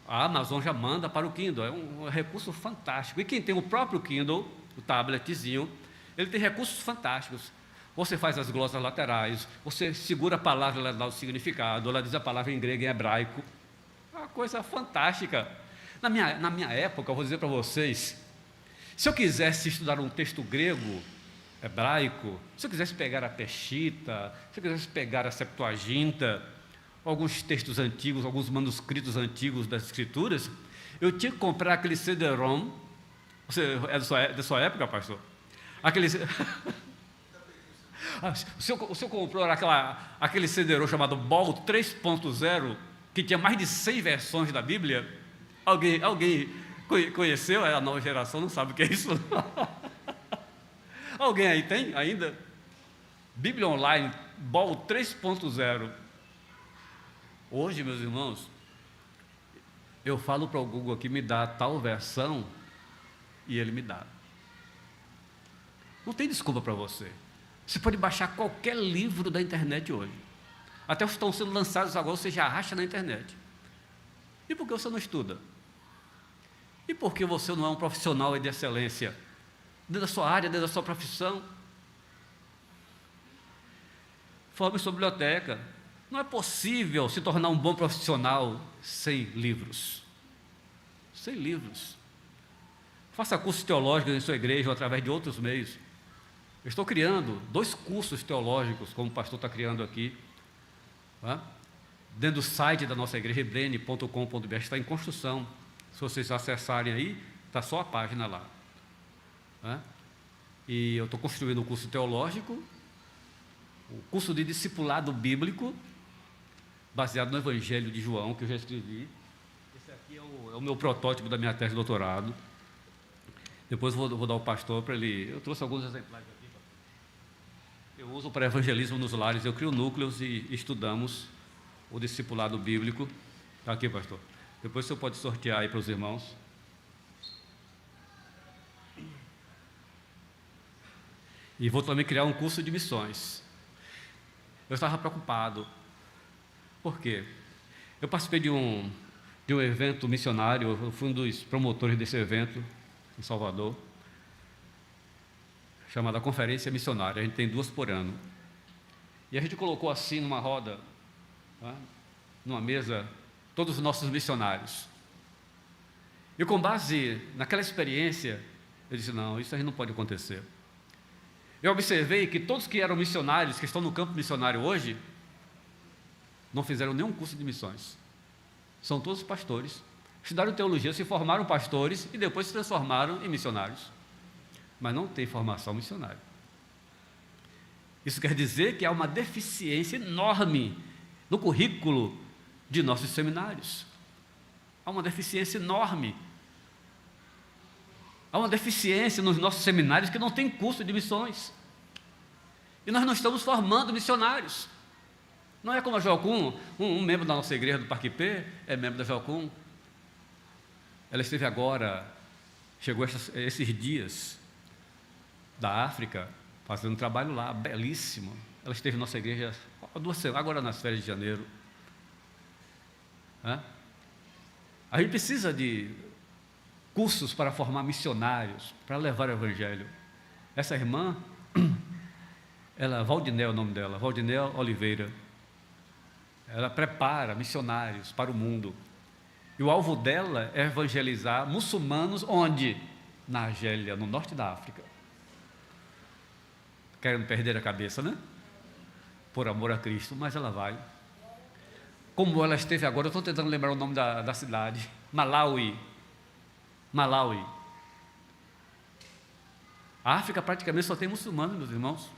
a Amazon já manda para o Kindle, é um recurso fantástico. E quem tem o próprio Kindle, o tabletzinho, ele tem recursos fantásticos. Você faz as glosas laterais, você segura a palavra, ela dá o significado, ela diz a palavra em grego e em hebraico. É uma coisa fantástica. Na minha época, eu vou dizer para vocês, se eu quisesse estudar um texto grego, hebraico, se eu quisesse pegar a Peshitta, se eu quisesse pegar a Septuaginta, alguns textos antigos, alguns manuscritos antigos das Escrituras, eu tinha que comprar aquele CD-ROM. Você é da sua época, pastor? Aquele... o senhor comprou aquele CD-ROM chamado Ball 3.0, que tinha mais de 100 versões da Bíblia? Alguém conheceu? A nova geração não sabe o que é isso. Alguém aí tem ainda? Bíblia Online, Ball 3.0. Hoje, meus irmãos, eu falo para o Google aqui, me dá tal versão, e ele me dá. Não tem desculpa para você. Você pode baixar qualquer livro da internet hoje. Até os que estão sendo lançados agora, você já acha na internet. E por que você não estuda? E por que você não é um profissional de excelência? Dentro da sua área, dentro da sua profissão? Forme sua biblioteca. Não é possível se tornar um bom profissional sem livros. Sem livros. Faça cursos teológicos em sua igreja ou através de outros meios. Eu estou criando 2 cursos teológicos, como o pastor está criando aqui, dentro do site da nossa igreja, ebrene.com.br, está em construção. Se vocês acessarem aí, está só a página lá. E eu estou construindo um curso teológico, o curso de discipulado bíblico, baseado no Evangelho de João, que eu já escrevi. Esse aqui é o meu protótipo da minha tese de doutorado. Depois vou dar ao pastor para ele... Eu trouxe alguns exemplares aqui. Eu uso para evangelismo nos lares. Eu crio núcleos e estudamos o discipulado bíblico. Está aqui, pastor. Depois o senhor pode sortear aí para os irmãos. E vou também criar um curso de missões. Eu estava preocupado. Por quê? Eu participei de um evento missionário, eu fui um dos promotores desse evento em Salvador, chamada Conferência Missionária. A gente tem 2 por ano. E a gente colocou assim numa roda, numa mesa, todos os nossos missionários. E com base naquela experiência, eu disse, não, isso aí não pode acontecer. Eu observei que todos que eram missionários, que estão no campo missionário hoje, não fizeram nenhum curso de missões. São todos pastores. Estudaram teologia, se formaram pastores e depois se transformaram em missionários. Mas não tem formação missionária. Isso quer dizer que há uma deficiência enorme no currículo de nossos seminários. Há uma deficiência enorme. Há uma deficiência nos nossos seminários que não tem curso de missões. E nós não estamos formando missionários. Não é como a Jocum, um membro da nossa igreja do Parque P, é membro da Jocum. Ela esteve agora, chegou esses dias da África, fazendo um trabalho lá, belíssimo. Ela esteve na nossa igreja há 2 semanas, agora nas férias de janeiro. A gente precisa de cursos para formar missionários, para levar o evangelho. Essa irmã, Valdinel é o nome dela, Valdinel Oliveira. Ela prepara missionários para o mundo. E o alvo dela é evangelizar muçulmanos onde? Na Argélia, no norte da África. Querendo perder a cabeça, né? Por amor a Cristo, mas ela vai. Como ela esteve agora, eu estou tentando lembrar o nome da cidade. Malawi. A África praticamente só tem muçulmanos, meus irmãos.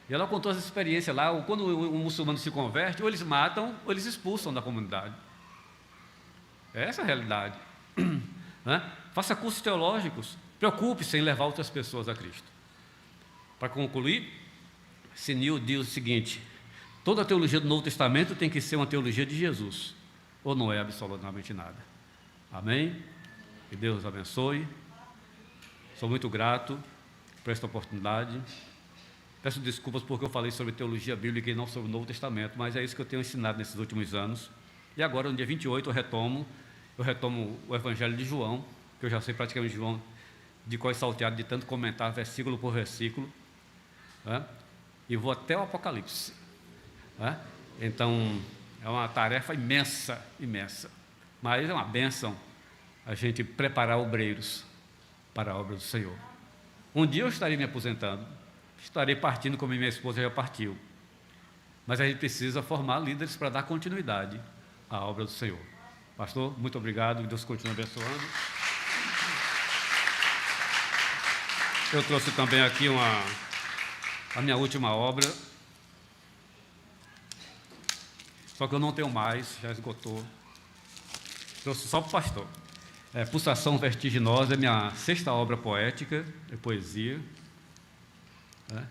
E ela contou essa experiência lá, quando um muçulmano se converte, ou eles matam, ou eles expulsam da comunidade. Essa é a realidade. Né? Faça cursos teológicos, preocupe-se em levar outras pessoas a Cristo. Para concluir, Senil diz o seguinte: toda a teologia do Novo Testamento tem que ser uma teologia de Jesus, ou não é absolutamente nada. Amém? Que Deus os abençoe. Sou muito grato por esta oportunidade. Peço desculpas porque eu falei sobre teologia bíblica e não sobre o Novo Testamento, mas é isso que eu tenho ensinado nesses últimos anos. E agora, no dia 28, eu retomo o Evangelho de João, que eu já sei praticamente João de cor salteado, de tanto comentar versículo por versículo, né? E vou até o Apocalipse, né? Então, é uma tarefa imensa, imensa, mas é uma bênção a gente preparar obreiros para a obra do Senhor. Um dia eu estarei me aposentando, estarei partindo como minha esposa já partiu, mas a gente precisa formar líderes para dar continuidade à obra do Senhor. Pastor, muito obrigado, que Deus continue abençoando. Eu trouxe também aqui a minha última obra, só que eu não tenho mais, já esgotou. Trouxe só para o pastor. Pulsação Vertiginosa é minha 6ª obra poética, é poesia.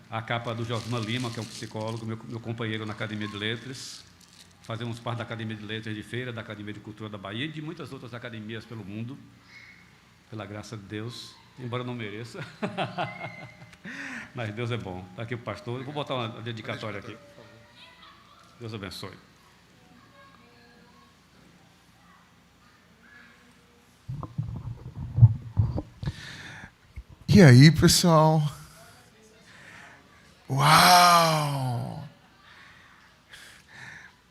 A capa do Josman Lima, que é um psicólogo, meu companheiro na Academia de Letras. Fazemos parte da Academia de Letras de Feira, da Academia de Cultura da Bahia e de muitas outras academias pelo mundo, pela graça de Deus, embora eu não mereça. Mas Deus é bom. Está aqui o pastor. Eu vou botar uma dedicatória aqui. Deus abençoe. E aí, pessoal? Uau!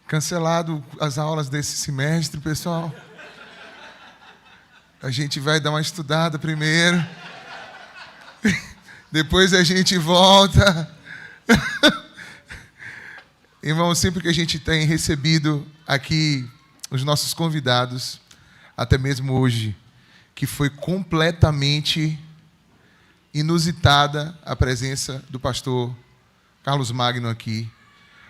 Cancelado as aulas desse semestre, pessoal. A gente vai dar uma estudada primeiro. Depois a gente volta. Irmão, sempre que a gente tem recebido aqui os nossos convidados, até mesmo hoje, que foi completamente inusitada a presença do pastor Carlos Magno aqui.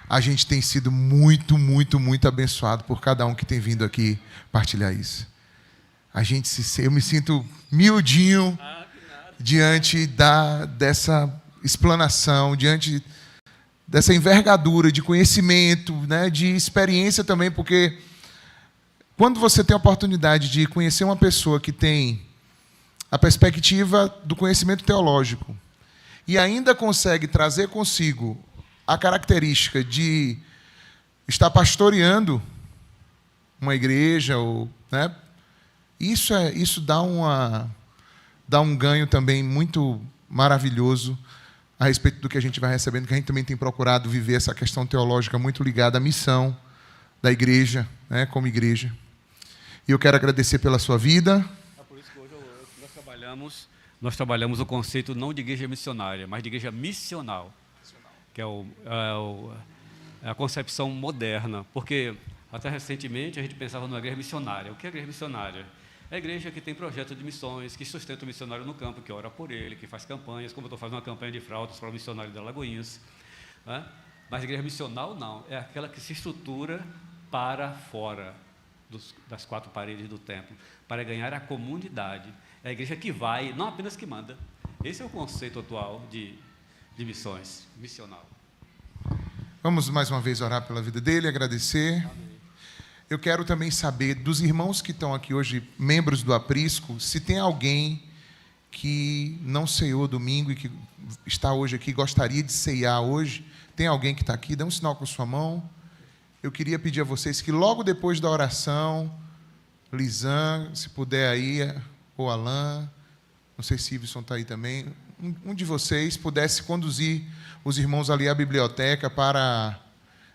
A gente tem sido muito, muito, muito abençoado por cada um que tem vindo aqui partilhar isso. Eu me sinto miudinho diante dessa explanação, diante dessa envergadura de conhecimento, né, de experiência também, porque quando você tem a oportunidade de conhecer uma pessoa que tem a perspectiva do conhecimento teológico e ainda consegue trazer consigo a característica de estar pastoreando uma igreja, né? Isso dá um ganho também muito maravilhoso a respeito do que a gente vai recebendo, que a gente também tem procurado viver essa questão teológica muito ligada à missão da igreja, né, como igreja. E eu quero agradecer pela sua vida. É por isso que hoje nós trabalhamos o conceito não de igreja missionária, mas de igreja missional, que é a concepção moderna, porque até recentemente a gente pensava numa igreja missionária. O que é igreja missionária? É a igreja que tem projeto de missões, que sustenta o missionário no campo, que ora por ele, que faz campanhas, como eu estou fazendo uma campanha de fraldas para o missionário da Lagoinhas. Né? Mas a igreja missional não, é aquela que se estrutura para fora das 4 paredes do templo, para ganhar a comunidade. É a igreja que vai, não apenas que manda. Esse é o conceito atual de missões, missional. Vamos mais uma vez orar pela vida dele, agradecer. Amém. Eu quero também saber dos irmãos que estão aqui hoje, membros do Aprisco, se tem alguém que não ceiou domingo e que está hoje aqui, gostaria de ceiar hoje. Tem alguém que está aqui? Dê um sinal com sua mão. Eu queria pedir a vocês que logo depois da oração, Lisan, se puder aí, ou Alain, não sei se Iveson está aí também, um de vocês pudesse conduzir os irmãos ali à biblioteca para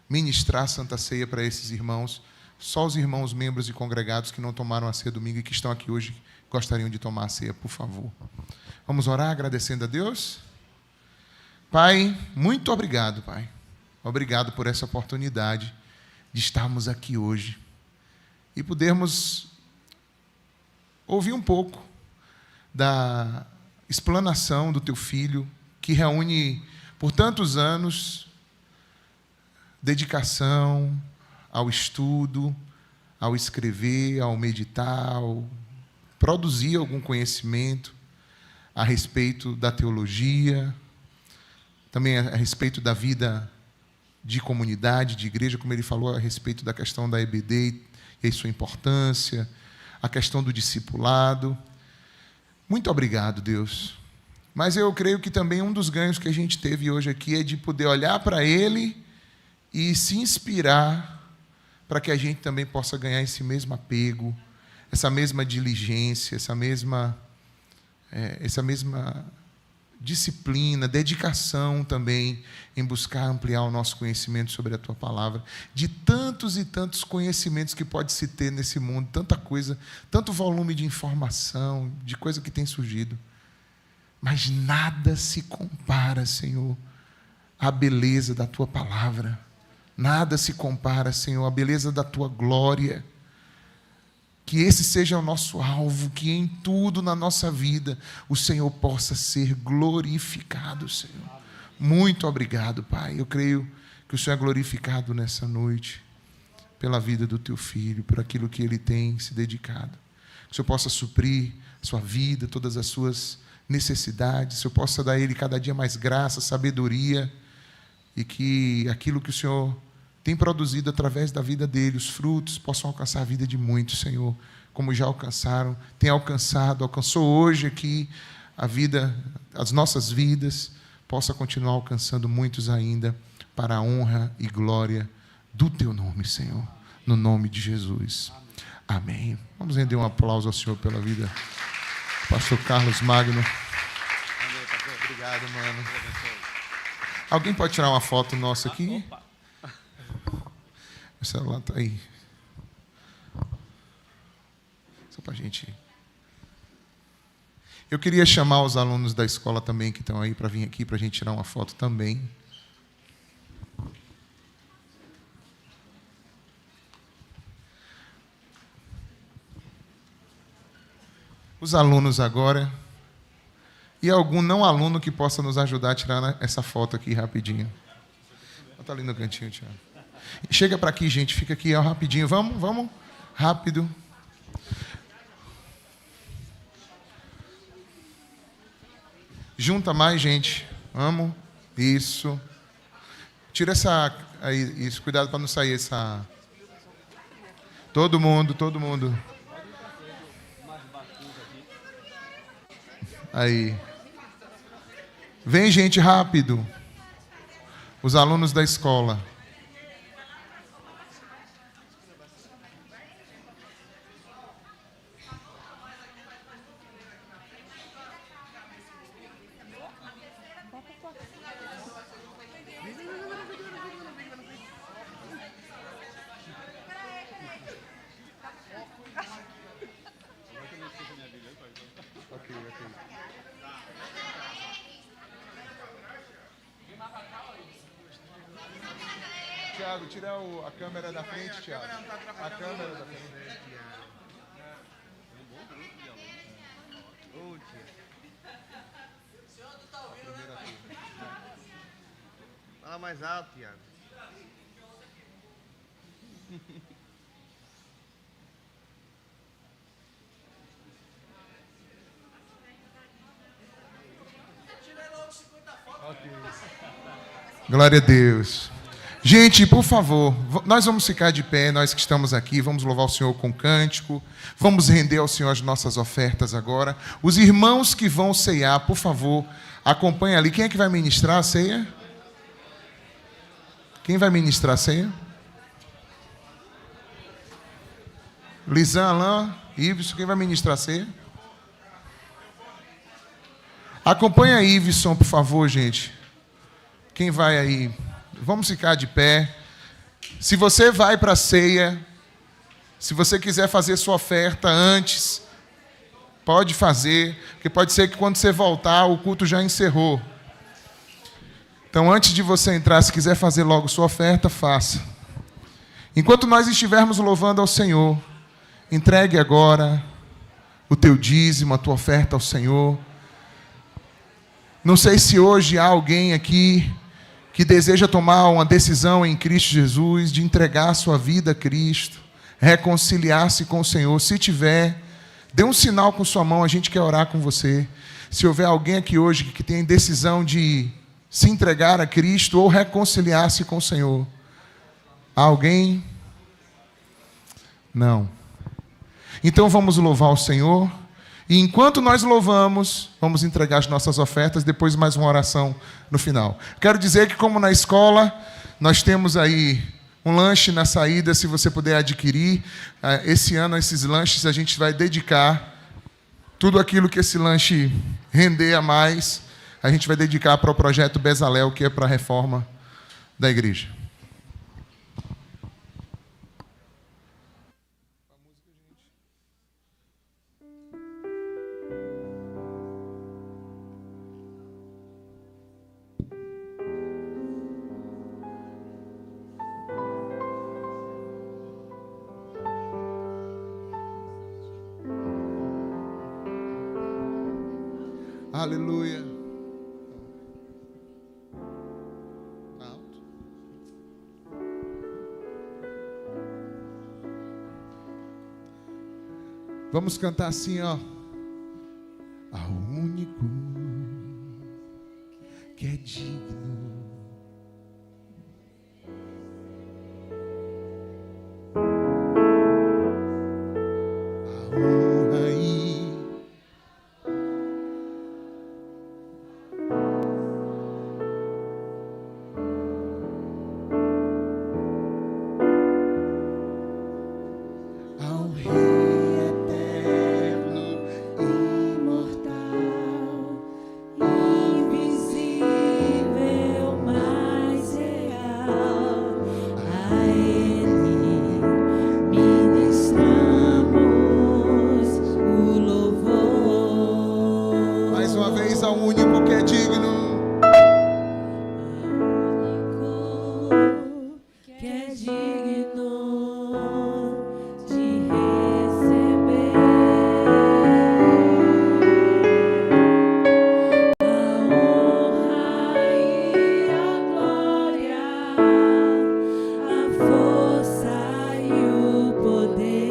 ministrar a Santa Ceia para esses irmãos. Só os irmãos membros e congregados que não tomaram a ceia domingo e que estão aqui hoje gostariam de tomar a ceia, por favor. Vamos orar agradecendo a Deus? Pai, muito obrigado, Pai. Obrigado por essa oportunidade de estarmos aqui hoje e podermos ouvir um pouco da explanação do teu filho, que reúne por tantos anos dedicação ao estudo, ao escrever, ao meditar, ao produzir algum conhecimento a respeito da teologia, também a respeito da vida de comunidade, de igreja, como ele falou a respeito da questão da EBD e a sua importância, a questão do discipulado. Muito obrigado, Deus. Mas eu creio que também um dos ganhos que a gente teve hoje aqui é de poder olhar para ele e se inspirar para que a gente também possa ganhar esse mesmo apego, essa mesma diligência, essa mesma disciplina, dedicação também em buscar ampliar o nosso conhecimento sobre a Tua Palavra, de tantos e tantos conhecimentos que pode se ter nesse mundo, tanta coisa, tanto volume de informação, de coisa que tem surgido. Mas nada se compara, Senhor, à beleza da Tua Palavra. Nada se compara, Senhor, à beleza da Tua glória. Que esse seja o nosso alvo, que em tudo na nossa vida o Senhor possa ser glorificado, Senhor. Muito obrigado, Pai. Eu creio que o Senhor é glorificado nessa noite pela vida do Teu Filho, por aquilo que Ele tem se dedicado. Que o Senhor possa suprir a sua vida, todas as suas necessidades, que o Senhor possa dar a Ele cada dia mais graça, sabedoria, e que aquilo que o Senhor tem produzido através da vida dele, os frutos, possam alcançar a vida de muitos, Senhor, como já alcançaram, tem alcançado, alcançou hoje aqui a vida, as nossas vidas, possa continuar alcançando muitos ainda, para a honra e glória do Teu nome, Senhor, no nome de Jesus. Amém. Vamos render um aplauso ao Senhor pela vida do pastor Carlos Magno. Obrigado, mano. Alguém pode tirar uma foto nossa aqui? O celular está aí. Só para a gente. Eu queria chamar os alunos da escola também que estão aí para vir aqui para a gente tirar uma foto também. Os alunos agora. E algum não aluno que possa nos ajudar a tirar essa foto aqui rapidinho. Está ali no cantinho, Tiago. Chega para aqui, gente. Fica aqui, ó, rapidinho. Vamos. Rápido. Junta mais, gente. Vamos. Isso. Tira essa... Aí, isso. Cuidado para não sair essa... Todo mundo. Aí. Vem, gente, rápido. Os alunos da escola. Tiago, tira a câmera da frente, Tiago. A câmera da frente. Fala mais alto, Tiago. Glória a Deus. Gente, por favor, nós vamos ficar de pé, nós que estamos aqui, vamos louvar o Senhor com cântico, vamos render ao Senhor as nossas ofertas agora. Os irmãos que vão ceiar, por favor, acompanhem ali. Quem é que vai ministrar a ceia? Quem vai ministrar a ceia? Lisan, Alain, Iveson, quem vai ministrar a ceia? Acompanha aí, Iveson, por favor, gente. Quem vai aí? Vamos ficar de pé. Se você vai para a ceia, se você quiser fazer sua oferta antes, pode fazer, porque pode ser que quando você voltar, o culto já encerrou. Então, antes de você entrar, se quiser fazer logo sua oferta, faça. Enquanto nós estivermos louvando ao Senhor, entregue agora o teu dízimo, a tua oferta ao Senhor. Não sei se hoje há alguém aqui que deseja tomar uma decisão em Cristo Jesus, de entregar a sua vida a Cristo, reconciliar-se com o Senhor. Se tiver, dê um sinal com sua mão, a gente quer orar com você. Se houver alguém aqui hoje que tem decisão de se entregar a Cristo ou reconciliar-se com o Senhor. Há alguém? Não. Então vamos louvar o Senhor. E enquanto nós louvamos, vamos entregar as nossas ofertas, depois mais uma oração no final. Quero dizer que, como na escola, nós temos aí um lanche na saída, se você puder adquirir. Esse ano, esses lanches, a gente vai dedicar tudo aquilo que esse lanche render a mais, a gente vai dedicar para o projeto Bezalel, que é para a reforma da igreja. Aleluia. Alto. Vamos cantar assim, ó. Ao único que é digno. A honra e ao único que é digno. Que é digno de receber a honra e a glória, a força e o poder.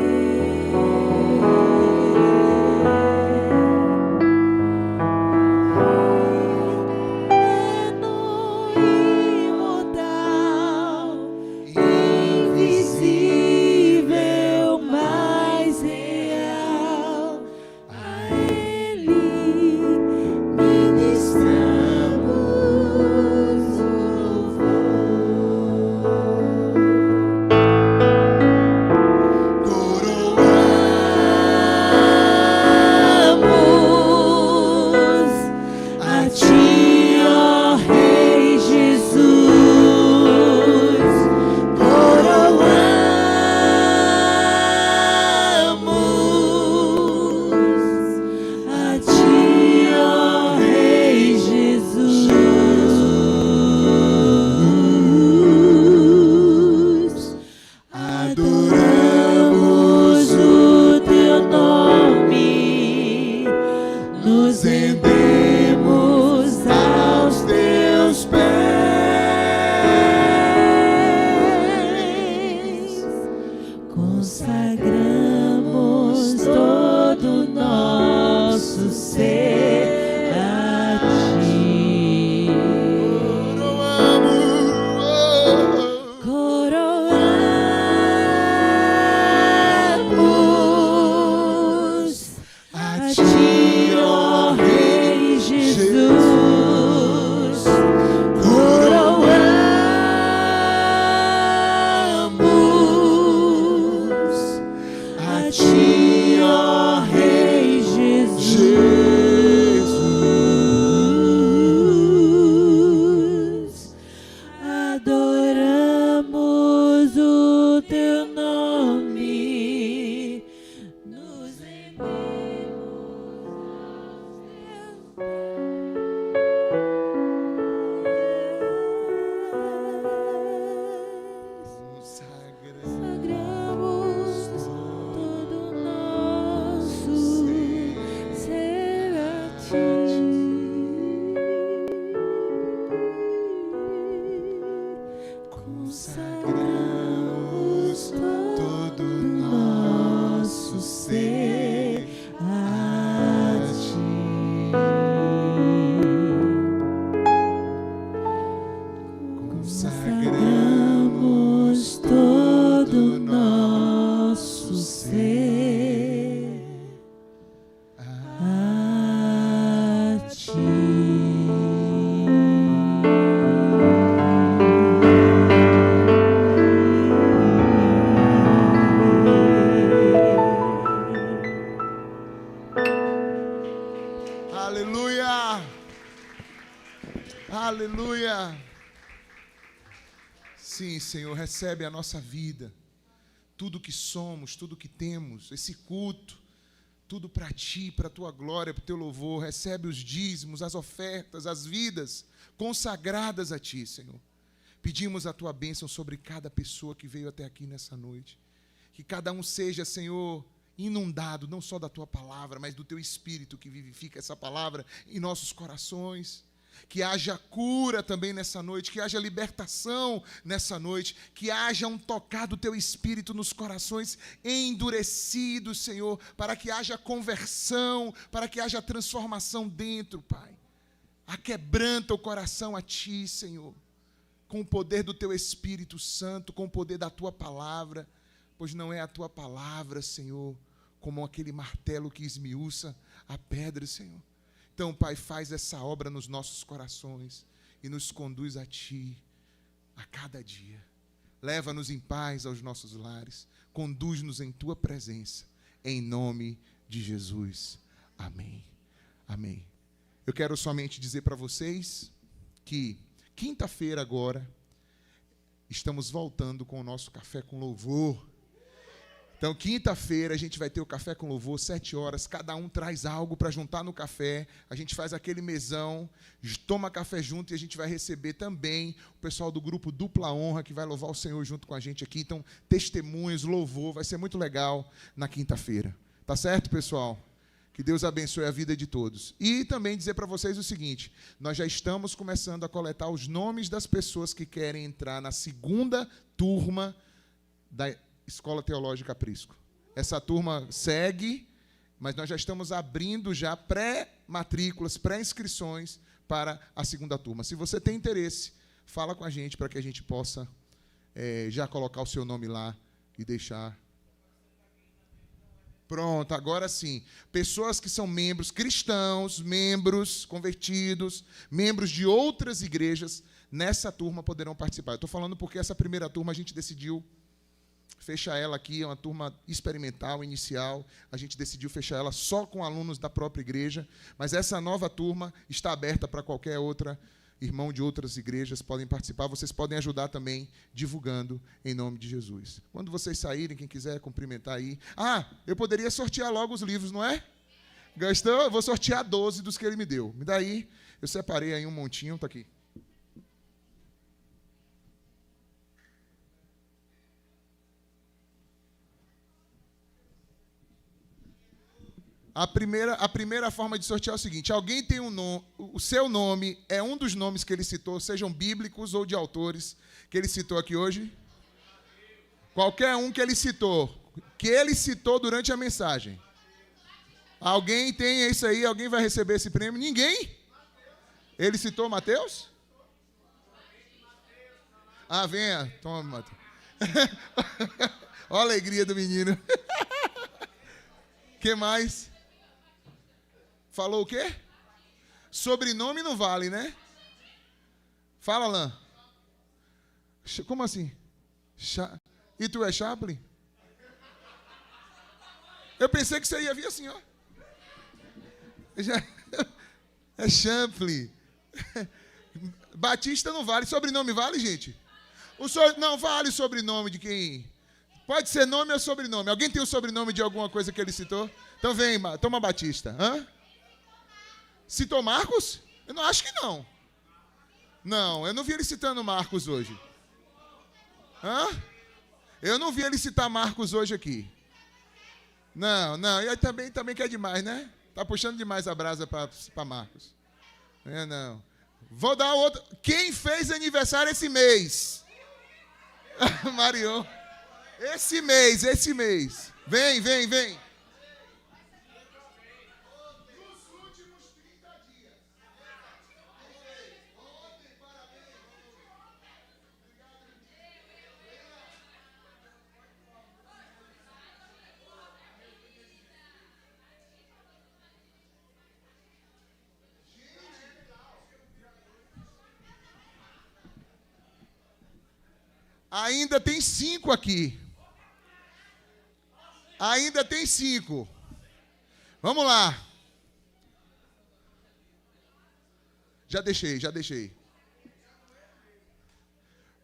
Aleluia! Aleluia! Sim, Senhor, recebe a nossa vida, tudo que somos, tudo que temos, esse culto, tudo para Ti, para a Tua glória, para o Teu louvor. Recebe os dízimos, as ofertas, as vidas consagradas a Ti, Senhor. Pedimos a Tua bênção sobre cada pessoa que veio até aqui nessa noite. Que cada um seja, Senhor, inundado, não só da Tua palavra, mas do Teu Espírito que vivifica essa palavra em nossos corações. Que haja cura também nessa noite, que haja libertação nessa noite, que haja um tocar do Teu Espírito nos corações endurecidos, Senhor, para que haja conversão, para que haja transformação dentro, Pai. Aquebranta o coração a Ti, Senhor, com o poder do Teu Espírito Santo, com o poder da Tua palavra, pois não é a Tua palavra, Senhor, como aquele martelo que esmiuça a pedra, Senhor. Então, Pai, faz essa obra nos nossos corações e nos conduz a Ti a cada dia. Leva-nos em paz aos nossos lares, conduz-nos em Tua presença, em nome de Jesus. Amém. Amém. Eu quero somente dizer para vocês que quinta-feira agora estamos voltando com o nosso Café com Louvor. Então, quinta-feira, a gente vai ter o Café com Louvor, 7 horas. Cada um traz algo para juntar no café. A gente faz aquele mesão, toma café junto e a gente vai receber também o pessoal do grupo Dupla Honra, que vai louvar o Senhor junto com a gente aqui. Então, testemunhos, louvor, vai ser muito legal na quinta-feira. Tá certo, pessoal? Que Deus abençoe a vida de todos. E também dizer para vocês o seguinte, nós já estamos começando a coletar os nomes das pessoas que querem entrar na segunda turma da Escola Teológica Prisco. Essa turma segue, mas nós já estamos abrindo já pré-matrículas, pré-inscrições para a segunda turma. Se você tem interesse, fala com a gente para que a gente possa já colocar o seu nome lá e deixar. Pronto, agora sim. Pessoas que são membros cristãos, membros convertidos, membros de outras igrejas, nessa turma poderão participar. Eu estou falando porque essa primeira turma a gente decidiu fechar ela aqui, é uma turma experimental, inicial. A gente decidiu fechar ela só com alunos da própria igreja, mas essa nova turma está aberta para qualquer outra irmão de outras igrejas, podem participar. Vocês podem ajudar também divulgando em nome de Jesus. Quando vocês saírem, quem quiser cumprimentar aí. Eu poderia sortear logo os livros, não é? Gastou? Eu vou sortear 12 dos que ele me deu. Me dá aí. Eu separei aí um montinho, está aqui. A primeira forma de sortear é o seguinte: alguém tem um nome, o seu nome é um dos nomes que ele citou, sejam bíblicos ou de autores que ele citou aqui hoje. Qualquer um que ele citou durante a mensagem. Alguém tem isso aí? Alguém vai receber esse prêmio? Ninguém? Ele citou Mateus? Venha, toma, Mateus. Olha a alegria do menino. Que mais? Falou o quê? Sobrenome não vale, né? Fala, Alain. Como assim? E tu é Chaplin? Eu pensei que você ia vir assim, ó. É Chaplin. Batista não vale. Sobrenome vale, gente? Não vale o sobrenome de quem... Pode ser nome ou sobrenome. Alguém tem o sobrenome de alguma coisa que ele citou? Então vem, toma Batista. Citou Marcos? Eu não acho que não. Não, eu não vi ele citando Marcos hoje. Eu não vi ele citar Marcos hoje aqui. Não. E aí também quer demais, né? Tá puxando demais a brasa para Marcos. Não. Vou dar outro. Quem fez aniversário esse mês? Marion. Esse mês. Vem. Ainda tem 5 aqui. Ainda tem 5. Vamos lá. Já deixei.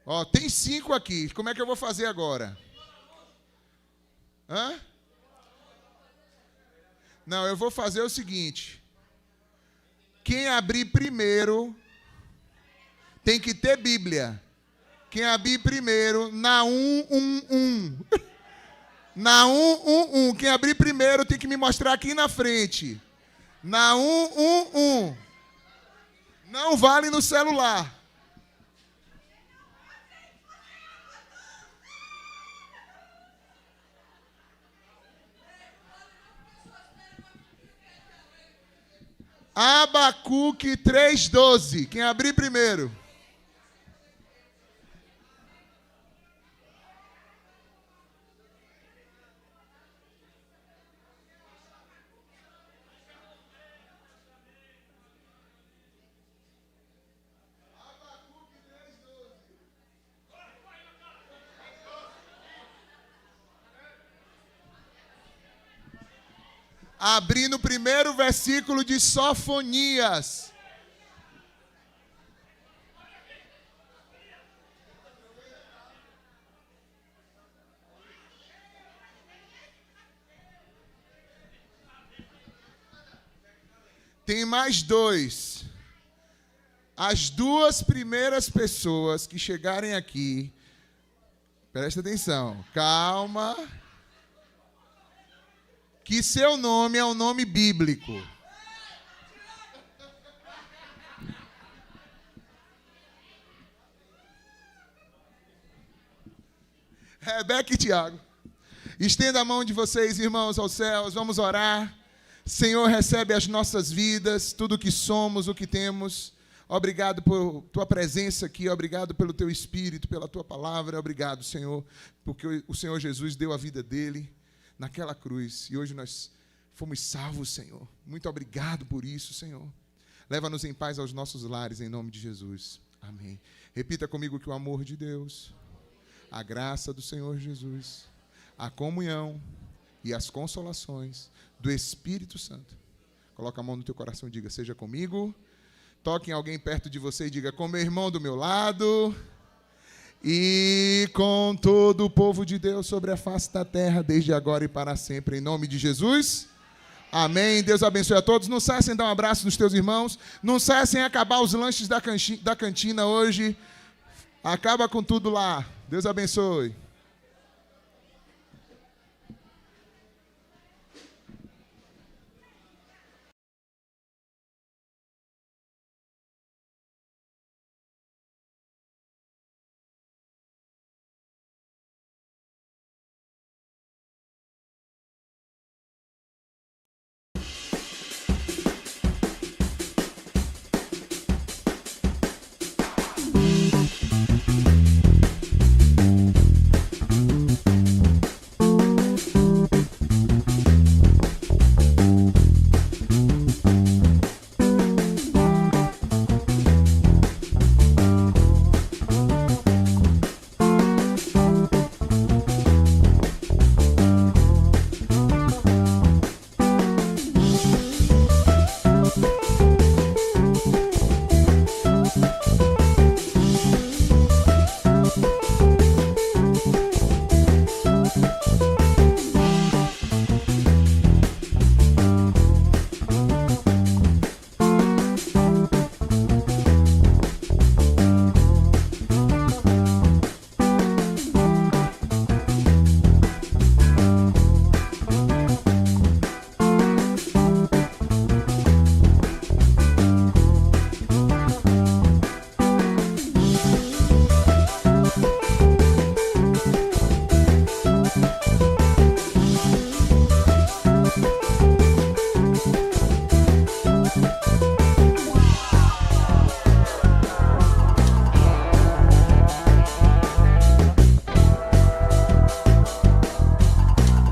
Ó, tem 5 aqui. Como é que eu vou fazer agora? Hã? Não, eu vou fazer o seguinte. Quem abrir primeiro tem que ter Bíblia. Quem abrir primeiro na 111. Na 111. Quem abrir primeiro tem que me mostrar aqui na frente. Na 111. Não vale no celular. Abacuque 3:12. Quem abrir primeiro? Abri no primeiro versículo de Sofonias. Tem mais 2. As 2 primeiras pessoas que chegarem aqui, presta atenção, calma, que seu nome é um nome bíblico. Rebeca e Tiago, estenda a mão de vocês, irmãos, aos céus, vamos orar. Senhor, recebe as nossas vidas, tudo o que somos, o que temos. Obrigado por tua presença aqui, obrigado pelo teu Espírito, pela tua palavra. Obrigado, Senhor, porque o Senhor Jesus deu a vida dele naquela cruz, e hoje nós fomos salvos, Senhor. Muito obrigado por isso, Senhor. Leva-nos em paz aos nossos lares, em nome de Jesus. Amém. Repita comigo que o amor de Deus, a graça do Senhor Jesus, a comunhão e as consolações do Espírito Santo. Coloca a mão no teu coração e diga, seja comigo. Toque em alguém perto de você e diga, com meu irmão do meu lado e com todo o povo de Deus sobre a face da terra, desde agora e para sempre, em nome de Jesus. Amém. Deus abençoe a todos. Não cessem dar um abraço nos teus irmãos. Não cessem acabar os lanches da cantina hoje. Acaba com tudo lá. Deus abençoe.